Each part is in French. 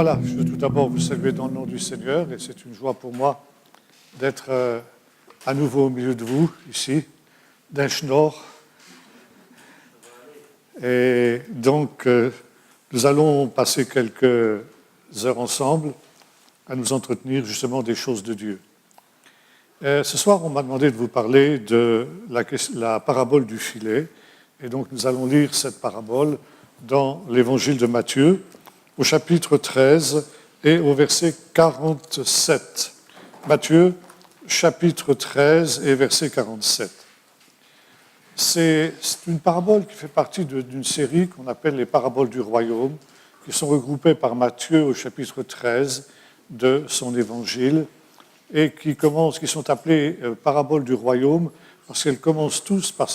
Voilà, je veux tout d'abord vous saluer dans le nom du Seigneur et c'est une joie pour moi d'être à nouveau au milieu de vous, ici, d'un Schnorr. Et donc, nous allons passer quelques heures ensemble à nous entretenir justement des choses de Dieu. Ce soir, on m'a demandé de vous parler de la parabole du filet. Et donc, nous allons lire cette parabole dans l'évangile de Matthieu, au chapitre 13 et au verset 47. Matthieu, chapitre 13 et verset 47. C'est une parabole qui fait partie d'une série qu'on appelle les paraboles du royaume, qui sont regroupées par Matthieu au chapitre 13 de son évangile, et qui sont appelées paraboles du royaume, parce qu'elles commencent toutes par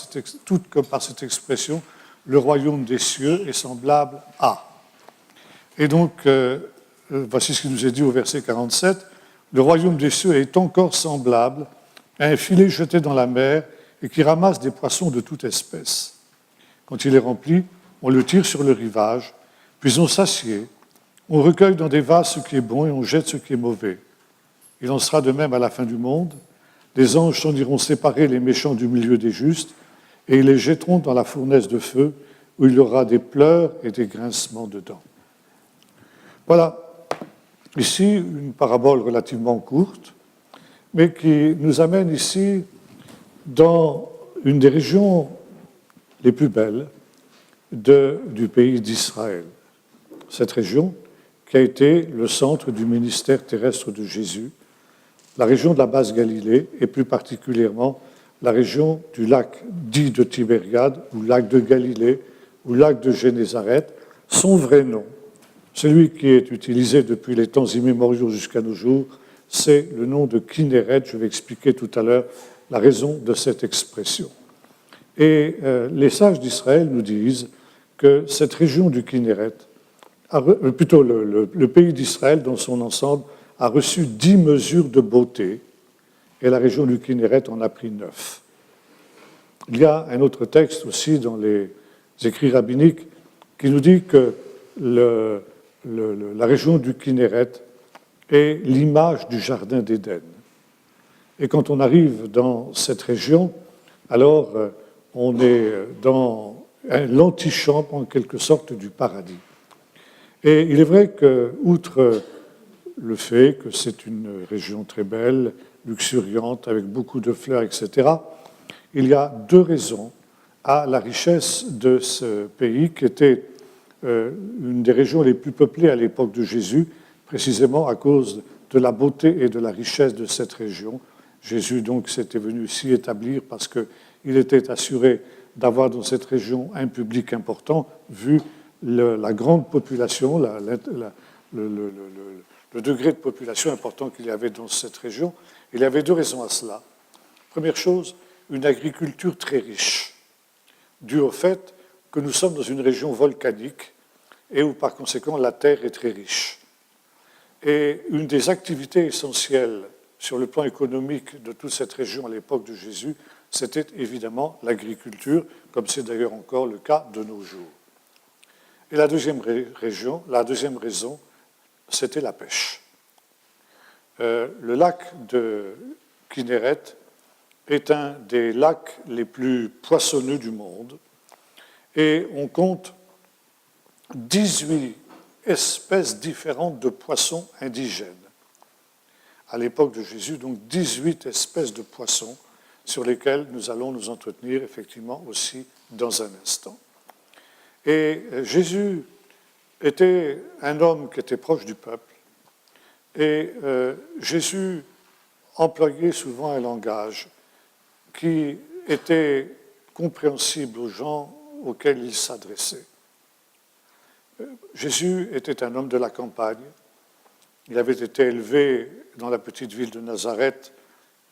cette expression, le royaume des cieux est semblable à. Et donc, voici ce qui nous est dit au verset 47, le royaume des cieux est encore semblable à un filet jeté dans la mer et qui ramasse des poissons de toute espèce. Quand il est rempli, on le tire sur le rivage, puis on s'assied, on recueille dans des vases ce qui est bon et on jette ce qui est mauvais. Il en sera de même à la fin du monde. Les anges s'en iront séparer les méchants du milieu des justes et ils les jetteront dans la fournaise de feu où il y aura des pleurs et des grincements de dents. Voilà, ici une parabole relativement courte, mais qui nous amène ici dans une des régions les plus belles du pays d'Israël. Cette région qui a été le centre du ministère terrestre de Jésus, la région de la basse Galilée, et plus particulièrement la région du lac dit de Tibériade, ou lac de Galilée, ou lac de Génézareth, son vrai nom. Celui qui est utilisé depuis les temps immémoriaux jusqu'à nos jours, c'est le nom de Kinéret. Je vais expliquer tout à l'heure la raison de cette expression. Et les sages d'Israël nous disent que cette région du Kinéret, plutôt le pays d'Israël dans son ensemble, a reçu 10 mesures de beauté, et la région du Kinéret en a pris 9. Il y a un autre texte aussi dans les écrits rabbiniques qui nous dit que la région du Kinéret est l'image du jardin d'Éden. Et quand on arrive dans cette région, alors on est dans l'antichambre en quelque sorte du paradis. Et il est vrai que, outre le fait que c'est une région très belle, luxuriante, avec beaucoup de fleurs, etc., il y a 2 raisons à la richesse de ce pays qui était une des régions les plus peuplées à l'époque de Jésus, précisément à cause de la beauté et de la richesse de cette région. Jésus, donc, s'était venu s'y établir parce qu'il était assuré d'avoir dans cette région un public important, vu la grande population, le degré de population important qu'il y avait dans cette région. Il y avait 2 raisons à cela. Première chose, une agriculture très riche, due au fait que nous sommes dans une région volcanique et où, par conséquent, la terre est très riche. Et une des activités essentielles sur le plan économique de toute cette région à l'époque de Jésus, c'était évidemment l'agriculture, comme c'est d'ailleurs encore le cas de nos jours. Et la deuxième raison, c'était la pêche. Le lac de Kinéret est un des lacs les plus poissonneux du monde et on compte 18 espèces différentes de poissons indigènes. À l'époque de Jésus, donc 18 espèces de poissons sur lesquels nous allons nous entretenir effectivement aussi dans un instant. Et Jésus était un homme qui était proche du peuple et Jésus employait souvent un langage qui était compréhensible aux gens auxquels il s'adressait. Jésus était un homme de la campagne. Il avait été élevé dans la petite ville de Nazareth,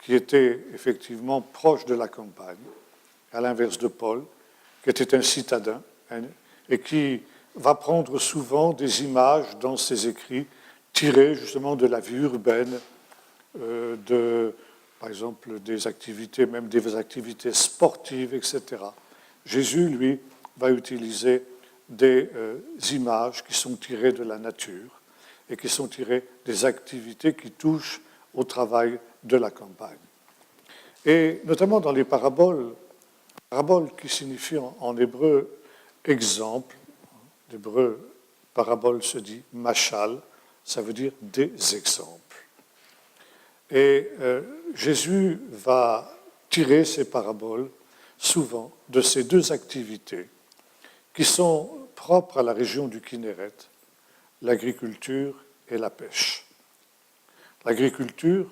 qui était effectivement proche de la campagne, à l'inverse de Paul, qui était un citadin, et qui va prendre souvent des images dans ses écrits tirées justement de la vie urbaine, par exemple des activités, même des activités sportives, etc. Jésus, lui, va utiliser des images qui sont tirées de la nature et qui sont tirés des activités qui touchent au travail de la campagne. Et notamment dans les paraboles qui signifient en hébreu exemple, l'hébreu parabole se dit machal, ça veut dire des exemples. Et Jésus va tirer ces paraboles souvent de ces deux activités qui sont propres à la région du Kinneret, l'agriculture et la pêche. L'agriculture,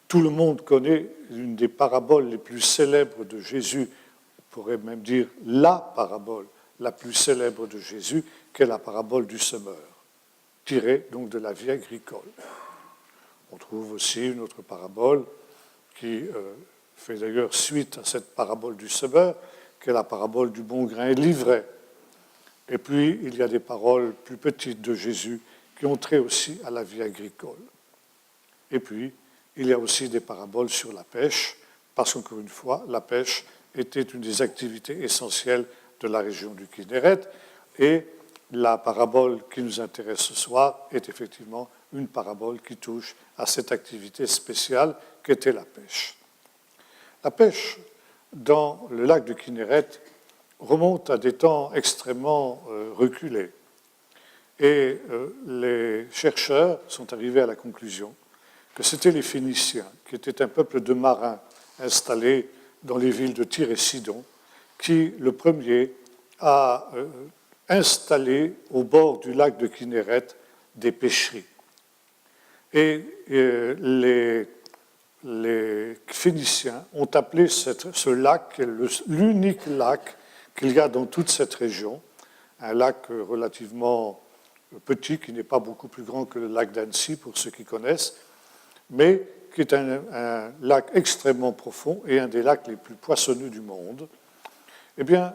tout le monde connaît une des paraboles les plus célèbres de Jésus, on pourrait même dire la parabole la plus célèbre de Jésus, qui est la parabole du semeur, tirée donc de la vie agricole. On trouve aussi une autre parabole qui fait d'ailleurs suite à cette parabole du semeur, qui est la parabole du bon grain et de l'ivraie. Et puis, il y a des paroles plus petites de Jésus qui ont trait aussi à la vie agricole. Et puis, il y a aussi des paraboles sur la pêche, parce qu'encore une fois, la pêche était une des activités essentielles de la région du Kinneret, et la parabole qui nous intéresse ce soir est effectivement une parabole qui touche à cette activité spéciale qu'était la pêche. La pêche dans le lac du Kinneret remonte à des temps extrêmement reculés. Et les chercheurs sont arrivés à la conclusion que c'était les Phéniciens, qui étaient un peuple de marins installés dans les villes de Tyr et Sidon, qui, le premier, a installé au bord du lac de Kinneret des pêcheries. Et les Phéniciens ont appelé ce lac, l'unique lac qu'il y a dans toute cette région, un lac relativement petit, qui n'est pas beaucoup plus grand que le lac d'Annecy, pour ceux qui connaissent, mais qui est un lac extrêmement profond et un des lacs les plus poissonneux du monde. Eh bien,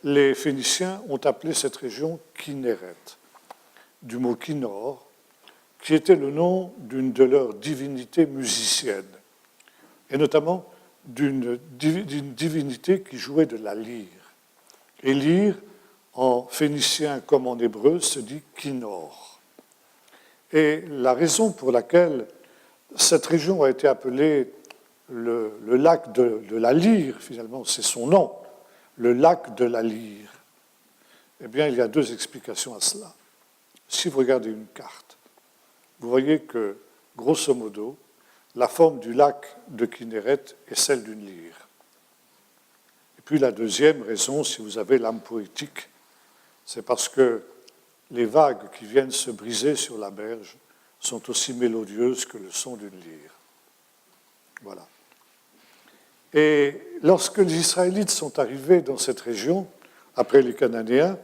les Phéniciens ont appelé cette région Kinneret, du mot Kinnor, qui était le nom d'une de leurs divinités musiciennes, et notamment d'une divinité qui jouait de la lyre. Et lyre, en phénicien comme en hébreu, se dit Kinnor. Et la raison pour laquelle cette région a été appelée le lac de la lyre, finalement, c'est son nom, le lac de la lyre. Eh bien, il y a deux explications à cela. Si vous regardez une carte, vous voyez que, grosso modo, la forme du lac de Kinneret est celle d'une lyre. Et puis la deuxième raison, si vous avez l'âme poétique, c'est parce que les vagues qui viennent se briser sur la berge sont aussi mélodieuses que le son d'une lyre. Voilà. Et lorsque les Israélites sont arrivés dans cette région, après les Cananéens,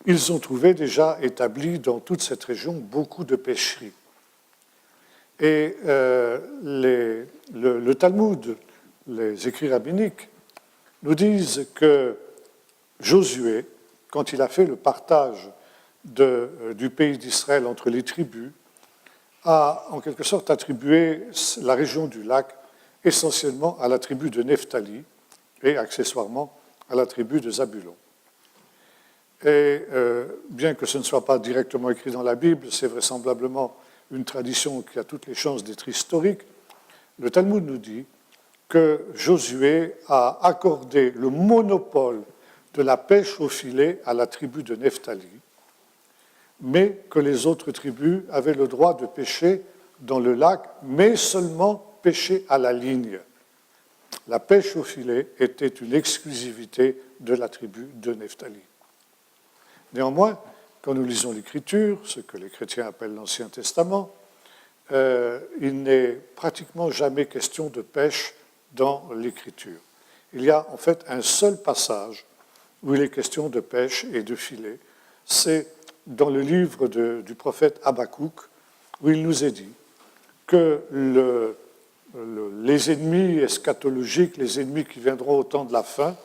ils ont trouvé déjà établi dans toute cette région beaucoup de pêcheries. Et le Talmud, les écrits rabbiniques, nous disent que Josué, quand il a fait le partage du pays d'Israël entre les tribus, a en quelque sorte attribué la région du lac essentiellement à la tribu de Nephtali et accessoirement à la tribu de Zabulon. Et bien que ce ne soit pas directement écrit dans la Bible, c'est vraisemblablement une tradition qui a toutes les chances d'être historique, le Talmud nous dit que Josué a accordé le monopole de la pêche au filet à la tribu de Nephtali, mais que les autres tribus avaient le droit de pêcher dans le lac, mais seulement pêcher à la ligne. La pêche au filet était une exclusivité de la tribu de Nephtali. Néanmoins, quand nous lisons l'Écriture, ce que les chrétiens appellent l'Ancien Testament, il n'est pratiquement jamais question de pêche dans l'Écriture. Il y a en fait un seul passage où il est question de pêche et de filet. C'est dans le livre du prophète Habakkuk, où il nous est dit que les ennemis eschatologiques, les ennemis qui viendront au temps de la fin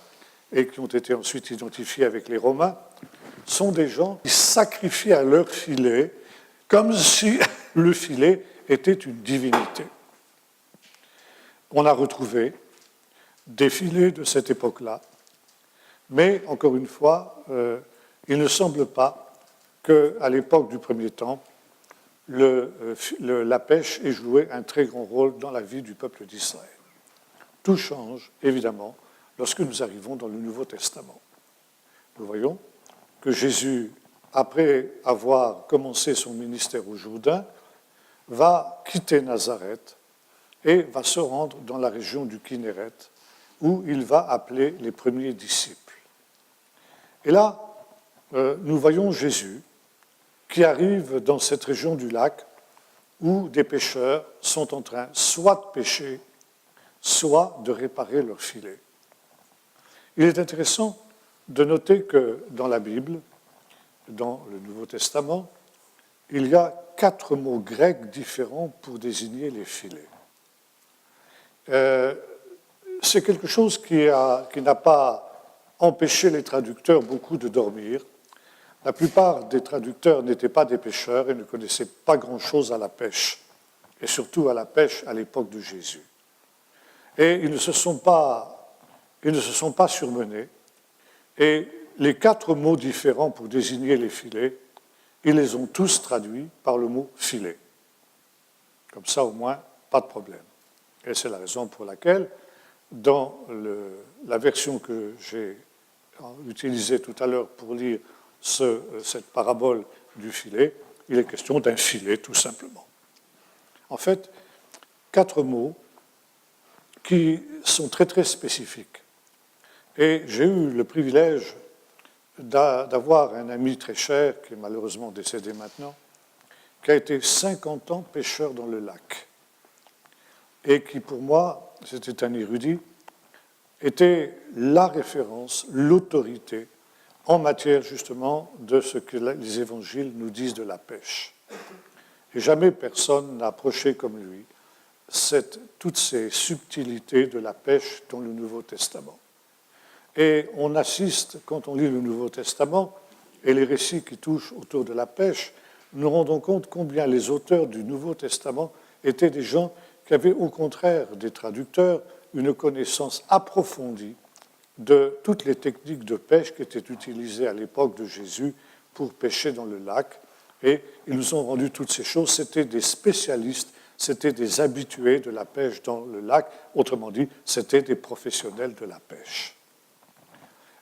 et qui ont été ensuite identifiés avec les Romains, sont des gens qui sacrifient à leur filet comme si le filet était une divinité. On a retrouvé des filets de cette époque-là, mais encore une fois, il ne semble pas qu'à l'époque du premier temps, la pêche ait joué un très grand rôle dans la vie du peuple d'Israël. Tout change, évidemment, lorsque nous arrivons dans le Nouveau Testament. Nous voyons que Jésus, après avoir commencé son ministère au Jourdain, va quitter Nazareth et va se rendre dans la région du Kinéret, où il va appeler les premiers disciples. Et là, nous voyons Jésus qui arrive dans cette région du lac où des pêcheurs sont en train soit de pêcher, soit de réparer leur filet. Il est intéressant de noter que dans la Bible, dans le Nouveau Testament, il y a 4 mots grecs différents pour désigner les filets. C'est quelque chose qui n'a pas empêché les traducteurs beaucoup de dormir. La plupart des traducteurs n'étaient pas des pêcheurs et ne connaissaient pas grand-chose à la pêche, et surtout à la pêche à l'époque de Jésus. Et ils ne se sont pas surmenés, et les 4 mots différents pour désigner les filets, ils les ont tous traduits par le mot filet. Comme ça, au moins, pas de problème. Et c'est la raison pour laquelle, dans la version que j'ai utilisée tout à l'heure pour lire cette parabole du filet, il est question d'un filet, tout simplement. En fait, 4 mots qui sont très, très spécifiques. Et j'ai eu le privilège d'avoir un ami très cher, qui est malheureusement décédé maintenant, qui a été 50 ans pêcheur dans le lac. Et qui, pour moi, c'était un érudit, était la référence, l'autorité en matière justement de ce que les évangiles nous disent de la pêche. Et jamais personne n'a approché comme lui toutes ces subtilités de la pêche dans le Nouveau Testament. Et on assiste, quand on lit le Nouveau Testament et les récits qui touchent autour de la pêche, nous nous rendons compte combien les auteurs du Nouveau Testament étaient des gens qui avaient au contraire des traducteurs une connaissance approfondie de toutes les techniques de pêche qui étaient utilisées à l'époque de Jésus pour pêcher dans le lac. Et ils nous ont rendu toutes ces choses. C'était des spécialistes, c'était des habitués de la pêche dans le lac. Autrement dit, c'était des professionnels de la pêche.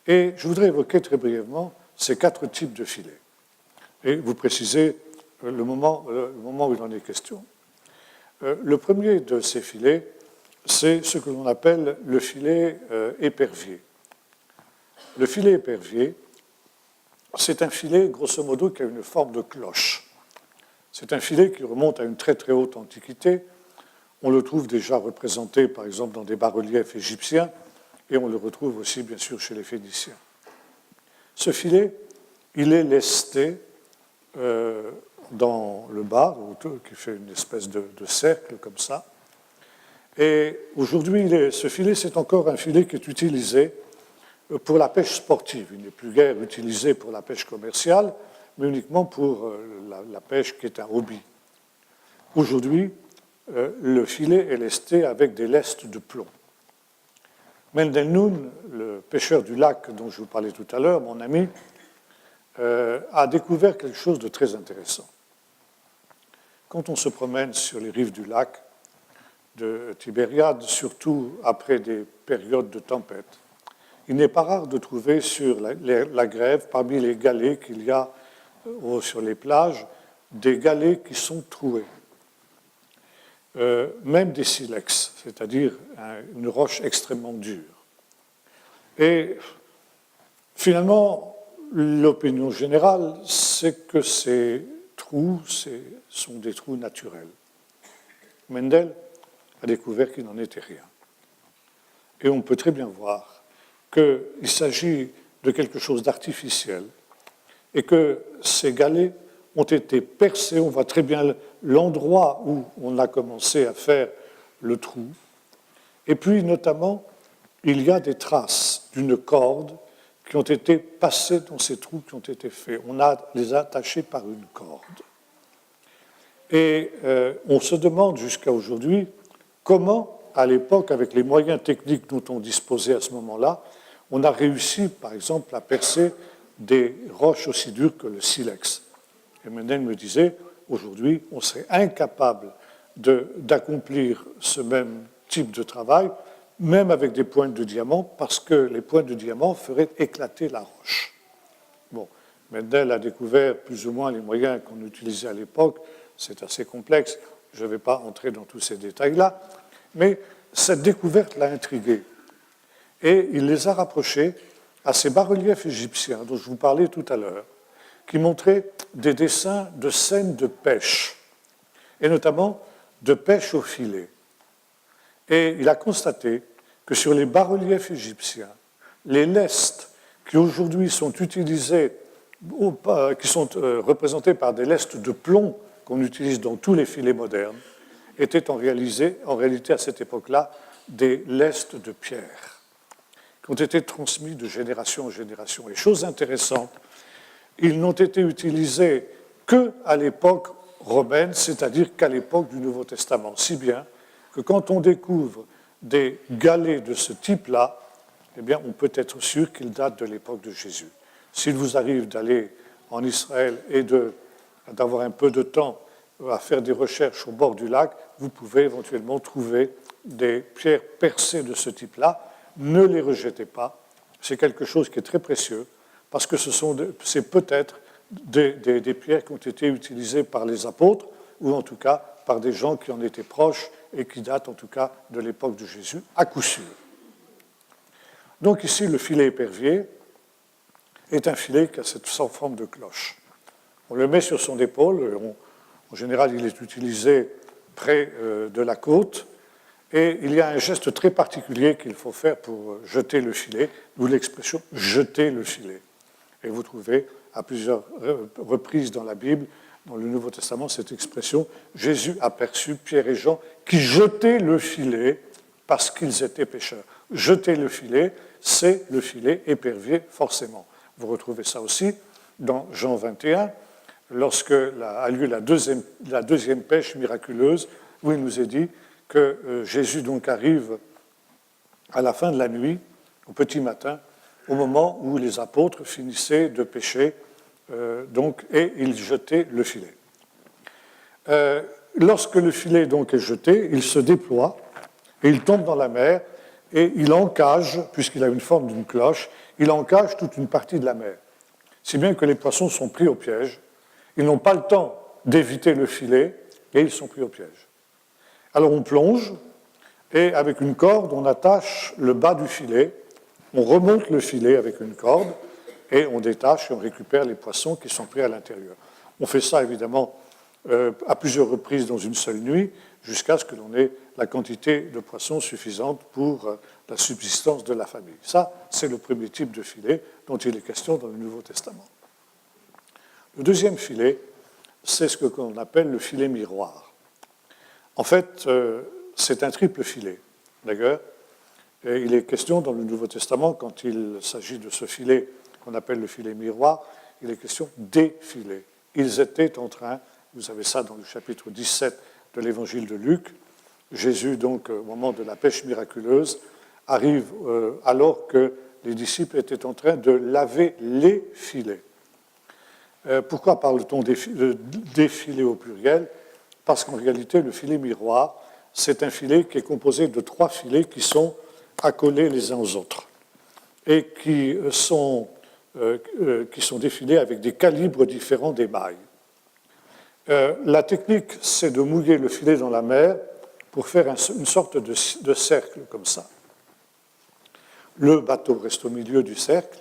Et je voudrais évoquer très brièvement ces 4 types de filets. Et vous précisez le moment où il en est question. Le premier de ces filets, c'est ce que l'on appelle le filet épervier. Le filet épervier, c'est un filet, grosso modo, qui a une forme de cloche. C'est un filet qui remonte à une très très haute antiquité. On le trouve déjà représenté, par exemple, dans des bas-reliefs égyptiens, et on le retrouve aussi, bien sûr, chez les Phéniciens. Ce filet, il est lesté dans le bas, qui fait une espèce de cercle comme ça. Et aujourd'hui, ce filet, c'est encore un filet qui est utilisé pour la pêche sportive. Il n'est plus guère utilisé pour la pêche commerciale, mais uniquement pour la pêche qui est un hobby. Aujourd'hui, le filet est lesté avec des lestes de plomb. Mendelnoun, le pêcheur du lac dont je vous parlais tout à l'heure, mon ami, a découvert quelque chose de très intéressant. Quand on se promène sur les rives du lac de Tibériade, surtout après des périodes de tempête, il n'est pas rare de trouver sur la grève, parmi les galets qu'il y a sur les plages, des galets qui sont troués. Même des silex, c'est-à-dire une roche extrêmement dure. Et finalement, l'opinion générale, c'est que ces trous sont des trous naturels. Mendel a découvert qu'il n'en était rien. Et on peut très bien voir qu'il s'agit de quelque chose d'artificiel et que ces galets ont été percés, on voit très bien l'endroit où on a commencé à faire le trou. Et puis, notamment, il y a des traces d'une corde qui ont été passées dans ces trous qui ont été faits. On les a attachés par une corde. Et on se demande jusqu'à aujourd'hui comment, à l'époque, avec les moyens techniques dont on disposait à ce moment-là, on a réussi, par exemple, à percer des roches aussi dures que le silex. Et Mendel me disait, aujourd'hui, on serait incapable d'accomplir ce même type de travail, même avec des pointes de diamant, parce que les pointes de diamant feraient éclater la roche. Bon, Mendel a découvert plus ou moins les moyens qu'on utilisait à l'époque, c'est assez complexe, je ne vais pas entrer dans tous ces détails-là, mais cette découverte l'a intrigué. Et il les a rapprochés à ces bas-reliefs égyptiens dont je vous parlais tout à l'heure, qui montraient des dessins de scènes de pêche, et notamment de pêche au filet. Et il a constaté que sur les bas-reliefs égyptiens, les lestes qui aujourd'hui sont utilisés, qui sont représentés par des lestes de plomb qu'on utilise dans tous les filets modernes, étaient en réalité à cette époque-là des lestes de pierre qui ont été transmis de génération en génération. Et chose intéressante, ils n'ont été utilisés qu'à l'époque romaine, c'est-à-dire qu'à l'époque du Nouveau Testament, si bien que quand on découvre des galets de ce type-là, eh bien, on peut être sûr qu'ils datent de l'époque de Jésus. S'il vous arrive d'aller en Israël et d'avoir un peu de temps à faire des recherches au bord du lac, vous pouvez éventuellement trouver des pierres percées de ce type-là. Ne les rejetez pas. C'est quelque chose qui est très précieux parce que c'est peut-être des pierres qui ont été utilisées par les apôtres ou en tout cas par des gens qui en étaient proches et qui datent en tout cas de l'époque de Jésus, à coup sûr. Donc ici, le filet épervier est un filet qui a cette forme de cloche. On le met sur son épaule, en général il est utilisé près de la côte, et il y a un geste très particulier qu'il faut faire pour jeter le filet, d'où l'expression « jeter le filet ». Et vous trouvez à plusieurs reprises dans la Bible, dans le Nouveau Testament, cette expression « Jésus aperçut Pierre et Jean qui jetaient le filet parce qu'ils étaient pécheurs ». Jeter le filet, c'est le filet épervier, forcément. Vous retrouvez ça aussi dans Jean 21, lorsque a lieu la deuxième pêche miraculeuse, où il nous est dit que Jésus donc arrive à la fin de la nuit, au petit matin, au moment où les apôtres finissaient de pêcher, et ils jetaient le filet. Lorsque le filet donc est jeté, il se déploie et il tombe dans la mer et il encage, puisqu'il a une forme d'une cloche, il encage toute une partie de la mer. Si bien que les poissons sont pris au piège, ils n'ont pas le temps d'éviter le filet et ils sont pris au piège. Alors on plonge et avec une corde, on attache le bas du filet, on remonte le filet avec une corde et on détache et on récupère les poissons qui sont pris à l'intérieur. On fait ça évidemment à plusieurs reprises dans une seule nuit, jusqu'à ce que l'on ait la quantité de poissons suffisante pour la subsistance de la famille. Ça, c'est le premier type de filet dont il est question dans le Nouveau Testament. Le deuxième filet, c'est ce que l'on appelle le filet miroir. En fait, c'est un triple filet, d'ailleurs. Et il est question dans le Nouveau Testament, quand il s'agit de ce filet qu'on appelle le filet miroir, il est question des filets. Ils étaient en train, vous avez ça dans le chapitre 17 de l'évangile de Luc, Jésus, donc, au moment de la pêche miraculeuse, arrive alors que les disciples étaient en train de laver les filets. Pourquoi parle-t-on des filets au pluriel? Parce qu'en réalité, le filet miroir, c'est un filet qui est composé de 3 filets qui sont accolés les uns aux autres et qui sont défilés avec des calibres différents d'émail. La technique, c'est de mouiller le filet dans la mer pour faire une sorte de cercle comme ça. Le bateau reste au milieu du cercle,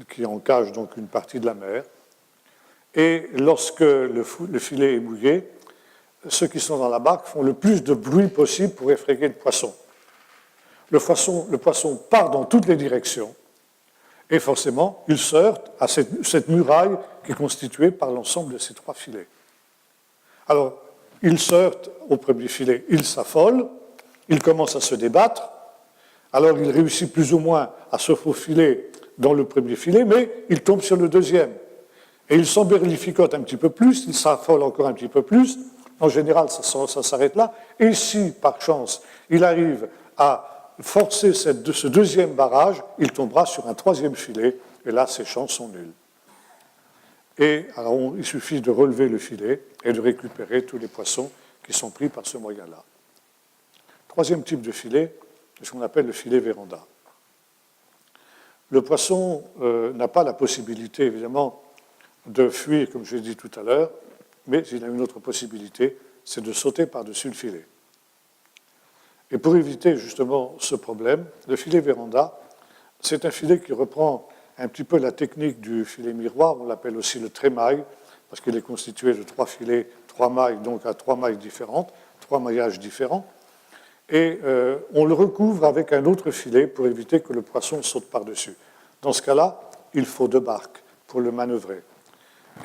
qui encage donc une partie de la mer. Et lorsque le filet est mouillé, ceux qui sont dans la barque font le plus de bruit possible pour effrayer le poisson. Le poisson part dans toutes les directions et forcément, il se heurte à cette muraille qui est constituée par l'ensemble de ces 3 filets. Alors, il se heurte au premier filet, il s'affole, il commence à se débattre, alors il réussit plus ou moins à se faufiler dans le premier filet, mais il tombe sur le deuxième. Et il s'emberlificote un petit peu plus, il s'affole encore un petit peu plus, en général ça s'arrête là, et si par chance il arrive à forcer ce deuxième barrage, il tombera sur un 3e filet, et là ses chances sont nulles. Et alors, il suffit de relever le filet et de récupérer tous les poissons qui sont pris par ce moyen-là. Troisième type de filet, c'est ce qu'on appelle le filet véranda. Le poisson n'a pas la possibilité, évidemment, de fuir, comme je l'ai dit tout à l'heure, mais il a une autre possibilité, c'est de sauter par-dessus le filet. Et pour éviter justement ce problème, le filet véranda, c'est un filet qui reprend un petit peu la technique du filet miroir, on l'appelle aussi le trémaille, parce qu'il est constitué de 3 filets, 3 mailles, donc à 3 mailles différentes, 3 maillages différents. Et on le recouvre avec un autre filet pour éviter que le poisson saute par-dessus. Dans ce cas-là, il faut 2 barques pour le manœuvrer.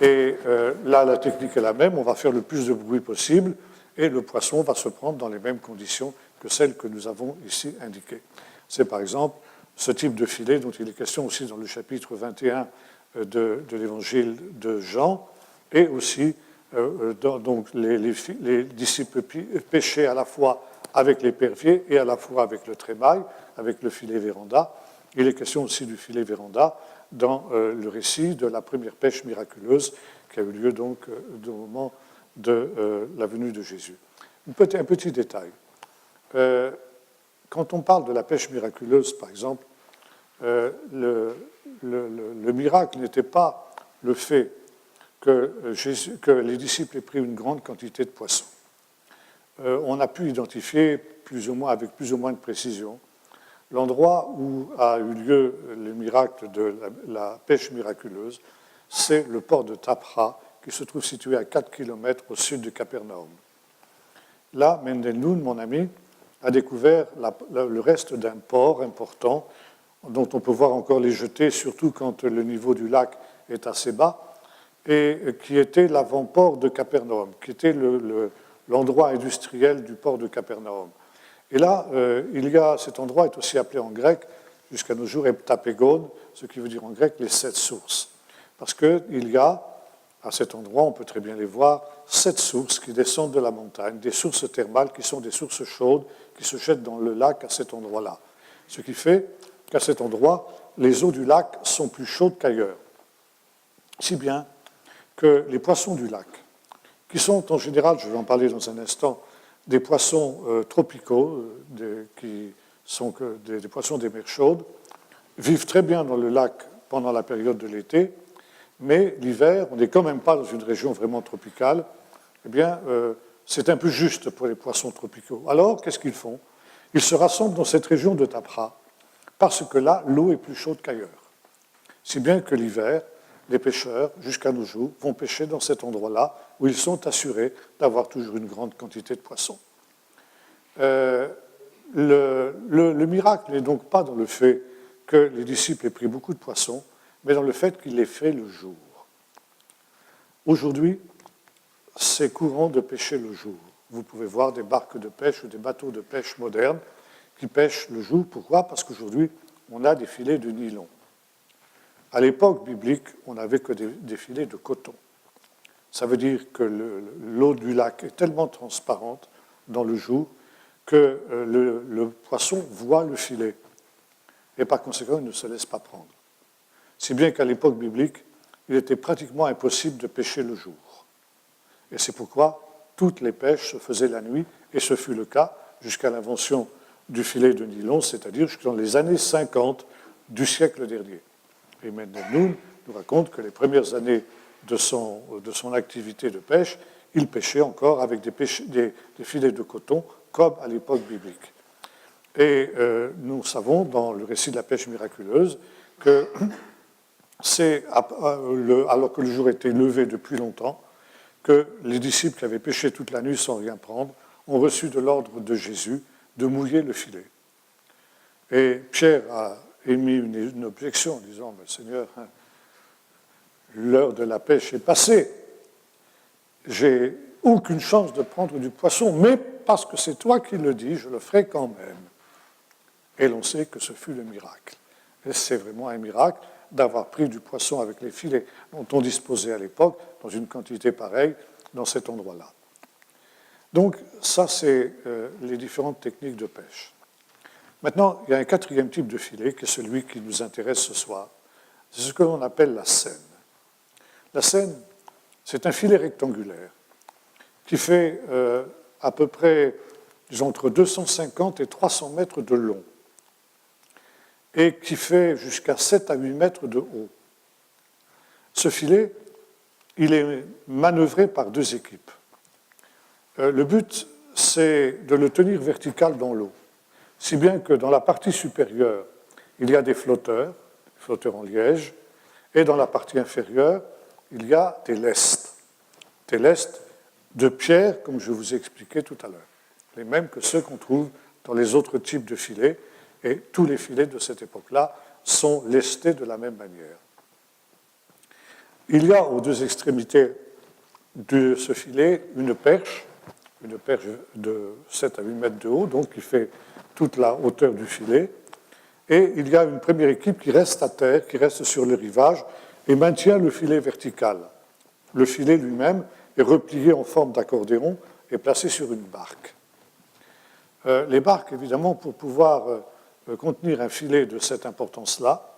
Et là, la technique est la même, on va faire le plus de bruit possible et le poisson va se prendre dans les mêmes conditions que celles que nous avons ici indiquées. C'est par exemple ce type de filet dont il est question aussi dans le chapitre 21 de l'évangile de Jean, et aussi donc les disciples pêchaient à la fois avec l'épervier et à la fois avec le trémaille, avec le filet véranda. Il est question aussi du filet véranda dans le récit de la première pêche miraculeuse qui a eu lieu donc au moment de la venue de Jésus. Un petit détail. Quand on parle de la pêche miraculeuse, par exemple, le miracle n'était pas le fait que les disciples aient pris une grande quantité de poissons. On a pu identifier avec plus ou moins de précision l'endroit où a eu lieu le miracle de la pêche miraculeuse, c'est le port de Tapra, qui se trouve situé à 4 km au sud de Capernaum. Là, Mendelnoun, mon ami, a découvert le reste d'un port important dont on peut voir encore les jetées, surtout quand le niveau du lac est assez bas, et qui était l'avant-port de Capernaum, qui était l'endroit industriel du port de Capernaum. Et là, cet endroit est aussi appelé en grec, jusqu'à nos jours, Heptapégon, ce qui veut dire en grec les 7 sources. Parce qu'il y a, à cet endroit, on peut très bien les voir, 7 sources qui descendent de la montagne, des sources thermales qui sont des sources chaudes qui se jettent dans le lac à cet endroit-là. Ce qui fait qu'à cet endroit, les eaux du lac sont plus chaudes qu'ailleurs. Si bien que les poissons du lac, qui sont en général, je vais en parler dans un instant, des poissons tropicaux, qui sont des poissons des mers chaudes, vivent très bien dans le lac pendant la période de l'été, mais l'hiver, on n'est quand même pas dans une région vraiment tropicale, eh bien, c'est un peu juste pour les poissons tropicaux. Alors, qu'est-ce qu'ils font? Ils se rassemblent dans cette région de Tapra, parce que là, l'eau est plus chaude qu'ailleurs. Si bien que l'hiver, les pêcheurs, jusqu'à nos jours, vont pêcher dans cet endroit-là, où ils sont assurés d'avoir toujours une grande quantité de poissons. Le miracle n'est donc pas dans le fait que les disciples aient pris beaucoup de poissons, mais dans le fait qu'il les fait le jour. Aujourd'hui, c'est courant de pêcher le jour. Vous pouvez voir des barques de pêche ou des bateaux de pêche modernes qui pêchent le jour. Pourquoi? Parce qu'aujourd'hui, on a des filets de nylon. À l'époque biblique, on n'avait que des filets de coton. Ça veut dire que l'eau du lac est tellement transparente dans le jour que le poisson voit le filet et par conséquent, il ne se laisse pas prendre. Si bien qu'à l'époque biblique, il était pratiquement impossible de pêcher le jour. Et c'est pourquoi toutes les pêches se faisaient la nuit, et ce fut le cas jusqu'à l'invention du filet de nylon, c'est-à-dire jusqu'en les années 50 du siècle dernier. Et Mendelnoun nous raconte que les premières années de son activité de pêche, il pêchait encore avec des filets de coton, comme à l'époque biblique. Et nous savons, dans le récit de la pêche miraculeuse, que c'est alors que le jour était levé depuis longtemps, que les disciples qui avaient pêché toute la nuit sans rien prendre ont reçu de l'ordre de Jésus de mouiller le filet. Et Pierre a émis une objection en disant « Seigneur, l'heure de la pêche est passée. J'ai aucune chance de prendre du poisson, mais parce que c'est toi qui le dis, je le ferai quand même. » Et l'on sait que ce fut le miracle. Et c'est vraiment un miracle d'avoir pris du poisson avec les filets dont on disposait à l'époque, dans une quantité pareille, dans cet endroit-là. Donc, ça, c'est les différentes techniques de pêche. Maintenant, il y a un quatrième type de filet, qui est celui qui nous intéresse ce soir. C'est ce que l'on appelle la seine. La scène, c'est un filet rectangulaire qui fait à peu près entre 250 et 300 mètres de long et qui fait jusqu'à 7 à 8 mètres de haut. Ce filet, il est manœuvré par deux équipes. Le but, c'est de le tenir vertical dans l'eau, si bien que dans la partie supérieure, il y a des flotteurs en liège, et dans la partie inférieure, il y a des lestes de pierre, comme je vous ai expliqué tout à l'heure, les mêmes que ceux qu'on trouve dans les autres types de filets, et tous les filets de cette époque-là sont lestés de la même manière. Il y a aux deux extrémités de ce filet une perche de 7 à 8 mètres de haut, donc qui fait toute la hauteur du filet, et il y a une première équipe qui reste à terre, qui reste sur le rivage, et maintient le filet vertical. Le filet lui-même est replié en forme d'accordéon et placé sur une barque. Les barques, évidemment, pour pouvoir contenir un filet de cette importance-là,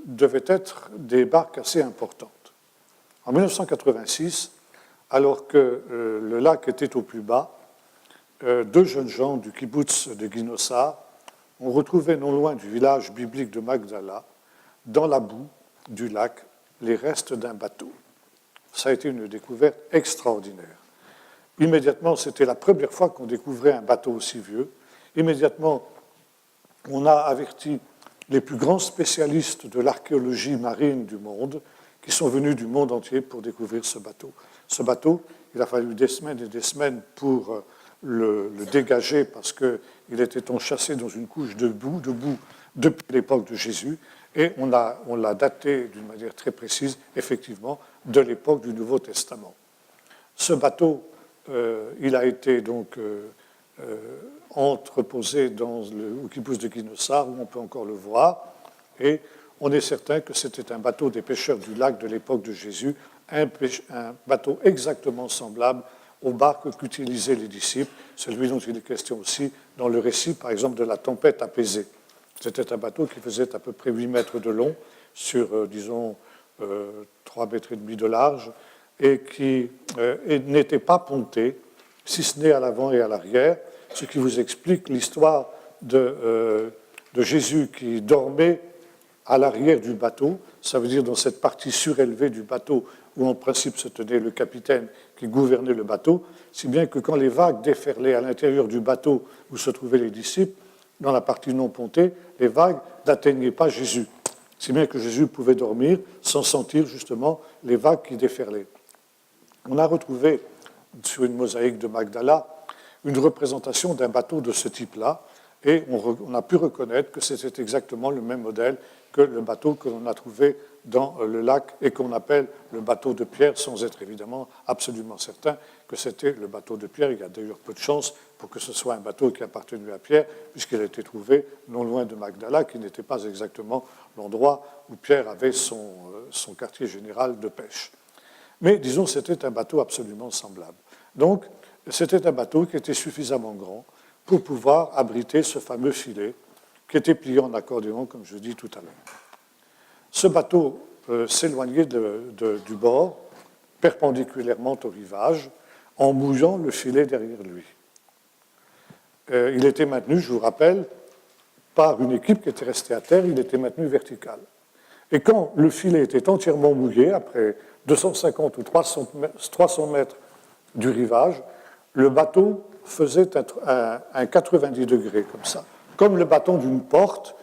devaient être des barques assez importantes. En 1986, alors que le lac était au plus bas, deux jeunes gens du kibbutz de Guinossar ont retrouvé non loin du village biblique de Magdala, dans la boue du lac, les restes d'un bateau. Ça a été une découverte extraordinaire. Immédiatement, c'était la première fois qu'on découvrait un bateau aussi vieux. Immédiatement, on a averti les plus grands spécialistes de l'archéologie marine du monde, qui sont venus du monde entier pour découvrir ce bateau. Ce bateau, il a fallu des semaines et des semaines pour le dégager parce qu'il était enchâssé dans une couche de boue depuis l'époque de Jésus, et on l'a daté d'une manière très précise, effectivement, de l'époque du Nouveau Testament. Ce bateau, il a été donc entreposé au kibbutz de Guinossar, où on peut encore le voir, et on est certain que c'était un bateau des pêcheurs du lac de l'époque de Jésus, un bateau exactement semblable aux barques qu'utilisaient les disciples, celui dont il est question aussi dans le récit, par exemple, de la tempête apaisée. C'était un bateau qui faisait à peu près 8 mètres de long sur, disons, 3 mètres et demi de large, et qui n'était pas ponté, si ce n'est à l'avant et à l'arrière, ce qui vous explique l'histoire de Jésus qui dormait à l'arrière du bateau, ça veut dire dans cette partie surélevée du bateau où en principe se tenait le capitaine qui gouvernait le bateau, si bien que quand les vagues déferlaient à l'intérieur du bateau où se trouvaient les disciples, dans la partie non pontée, les vagues n'atteignaient pas Jésus, si bien que Jésus pouvait dormir sans sentir justement les vagues qui déferlaient. On a retrouvé sur une mosaïque de Magdala une représentation d'un bateau de ce type-là, et on a pu reconnaître que c'était exactement le même modèle que le bateau que l'on a trouvé dans le lac et qu'on appelle le bateau de Pierre, sans être évidemment absolument certain que c'était le bateau de Pierre. Il y a d'ailleurs peu de chance pour que ce soit un bateau qui appartenait à Pierre, puisqu'il a été trouvé non loin de Magdala, qui n'était pas exactement l'endroit où Pierre avait son quartier général de pêche. Mais disons, c'était un bateau absolument semblable. Donc, c'était un bateau qui était suffisamment grand pour pouvoir abriter ce fameux filet qui était plié en accordéon, comme je dis tout à l'heure. Ce bateau s'éloignait du bord, perpendiculairement au rivage, en mouillant le filet derrière lui. Il était maintenu, je vous rappelle, par une équipe qui était restée à terre, il était maintenu vertical. Et quand le filet était entièrement mouillé, après 250 ou 300 mètres du rivage, le bateau faisait un 90 degrés, comme ça, comme le bâton d'une porte